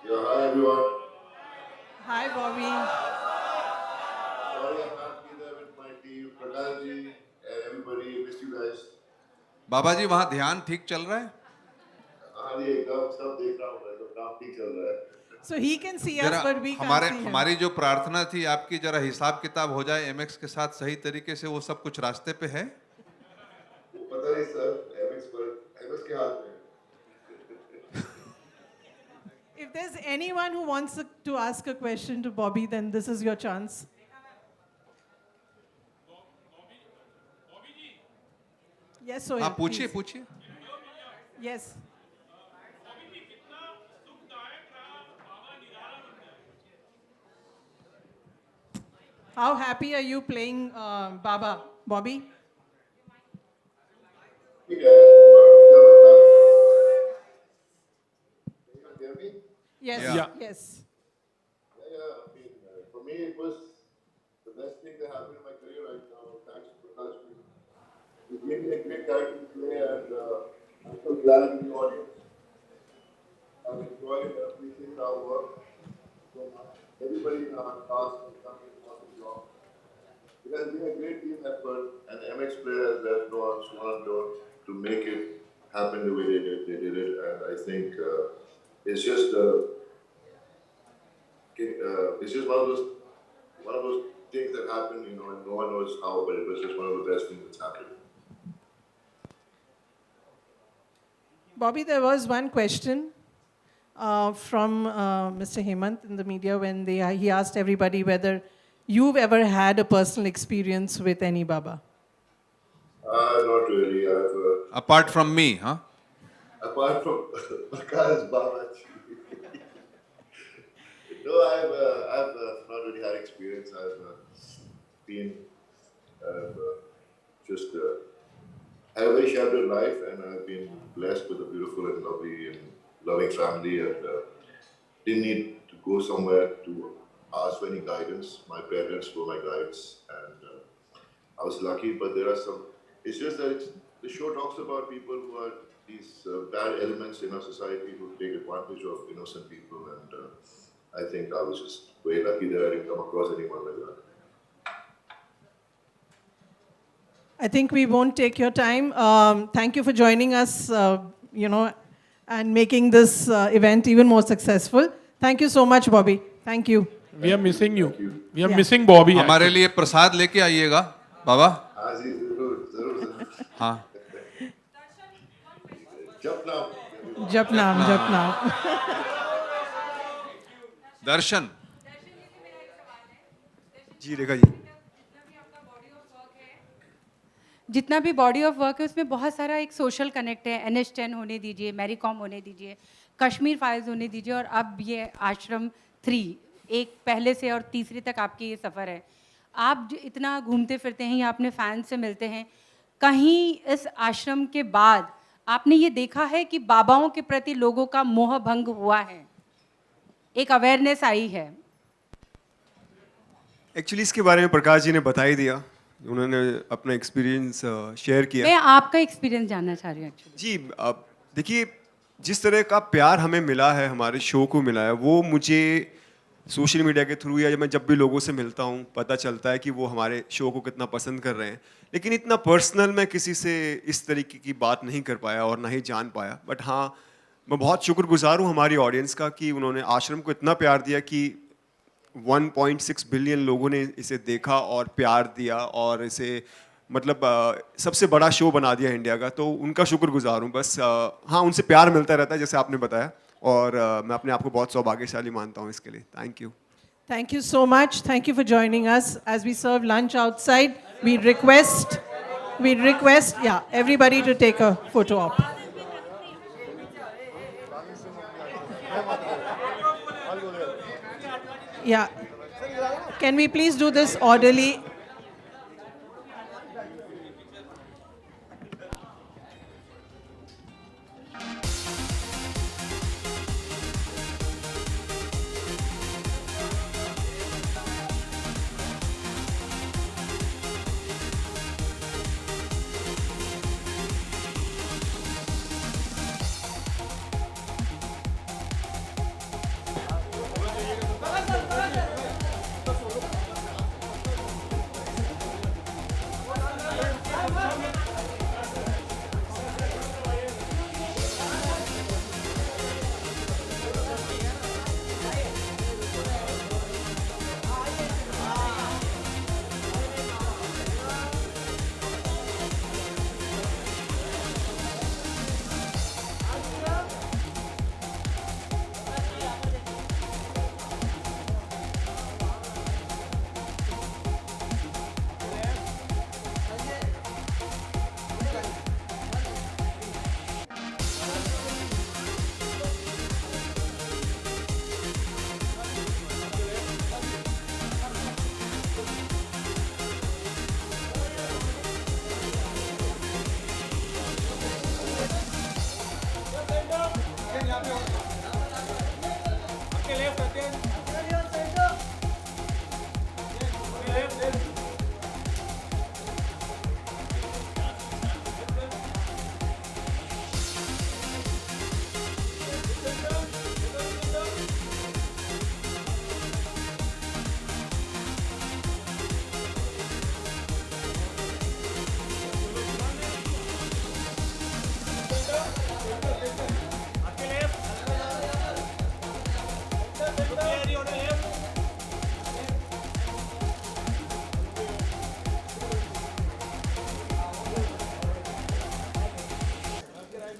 [SPEAKER 10] Yeah, hi everyone.
[SPEAKER 2] Hi, Bobby.
[SPEAKER 10] Sorry I can't be there with my team, Prakash ji and everybody. Miss you guys.
[SPEAKER 11] बाबा जी वहाँ ध्यान ठीक चल रहा है?
[SPEAKER 10] हाँ जी एकदम सब देख रहा हूँ मैं, तो काम ठीक चल रहा है.
[SPEAKER 2] So he can see us, but we can't see him.
[SPEAKER 11] हमारी जो प्रार्थना थी आपकी जरा हिसाब किताब हो जाए MX के साथ सही तरीके से, वो सब कुछ रास्ते पे है?
[SPEAKER 10] पता नहीं सर, MX के हाथ में.
[SPEAKER 2] If there's anyone who wants to ask a question to Bobby, then this is your chance. Yes, Sohail.
[SPEAKER 11] हाँ पूछिए.
[SPEAKER 2] Yes. How happy are you playing Baba, Bobby? Yes.
[SPEAKER 10] Yeah.
[SPEAKER 2] Yes.
[SPEAKER 10] Yeah. I mean, for me, it was the best thing that happened in my career right now. Thanks to Prakash. He gave me a great character to play, and I'm so glad I'm in the audience. I've enjoyed and appreciated our work so much. Everybody in our cast has done an awesome job. It has been a great team effort, and the MX players have gone to make it happen the way they did it, and I think it's just one of those things that happen, and no one knows how, but it was just one of the best things that's happened.
[SPEAKER 2] Bobby, there was one question from Mr. Hemant in the media when he asked everybody whether you've ever had a personal experience with any Baba.
[SPEAKER 10] Not really.
[SPEAKER 11] Apart from me, huh?
[SPEAKER 10] Apart from Prakash Babaji. No, I've not really had experience. I've been just had a very sheltered life, and I've been blessed with a beautiful and lovely and loving family, and didn't need to go somewhere to ask for any guidance. My parents were my guides, and I was lucky. But there are some. It's just that the show talks about people who are these bad elements in our society who take advantage of innocent people, and I think I was just very lucky that I didn't come across anyone like that.
[SPEAKER 2] I think we won't take your time. Thank you for joining us, and making this event even more successful. Thank you so much, Bobby. Thank you.
[SPEAKER 12] We are missing you. We are missing Bobby.
[SPEAKER 11] हमारे लिए प्रसाद लेके आइएगा, बाबा.
[SPEAKER 10] हाँ जी, जरूर.
[SPEAKER 11] हाँ.
[SPEAKER 2] जप नाम.
[SPEAKER 11] दर्शन.
[SPEAKER 4] जी रेखा जी.
[SPEAKER 13] जितना भी बॉडी ऑफ वर्क है उसमें बहुत सारा एक सोशल कनेक्ट है. NH10 होने दीजिए, मैरी कॉम होने दीजिए, कश्मीर फाइल्स होने दीजिए, और अब ये आश्रम 3, एक पहले से और तीसरी तक आपकी ये सफ़र है. आप इतना घूमते फिरते हैं या अपने फैंस से मिलते हैं, कहीं इस आश्रम के बाद आपने ये देखा है कि बाबाओं के प्रति लोगों का मोह भंग हुआ है, एक अवेयरनेस आई है?
[SPEAKER 4] एक्चुअली इसके बारे में प्रकाश जी ने बता ही दिया. उन्होंने अपना एक्सपीरियंस शेयर किया.
[SPEAKER 13] मैं आपका एक्सपीरियंस जानना चाह रही हूँ एक्चुअली.
[SPEAKER 4] जी देखिए, जिस तरह का प्यार हमें मिला है, हमारे शो को मिला है, वो मुझे सोशल मीडिया के थ्रू या मैं जब भी लोगों से मिलता हूँ पता चलता है कि वो हमारे शो को कितना पसंद कर रहे हैं. लेकिन इतना पर्सनल मैं किसी से इस तरीके की बात नहीं कर पाया और ना ही जान पाया. बट हाँ, मैं बहुत शुक्रगुजार हूँ हमारी ऑडियंस का कि उन्होंने आश्रम को इतना प्यार दिया कि 1.6 बिलियन लोगों ने इसे देखा और प्यार दिया, और इसे मतलब सबसे बड़ा शो बना दिया इंडिया का. तो उनका शुक्रगुजार हूँ. बस हाँ, उनसे प्यार मिलता रहता है जैसे आपने बताया, और मैं अपने आप को बहुत सौभाग्यशाली मानता हूँ इसके लिए. Thank you.
[SPEAKER 2] Thank you so much. Thank you for joining us. As we serve lunch outside, we request we request, everybody to take a photo op. Yeah. Can we please do this orderly?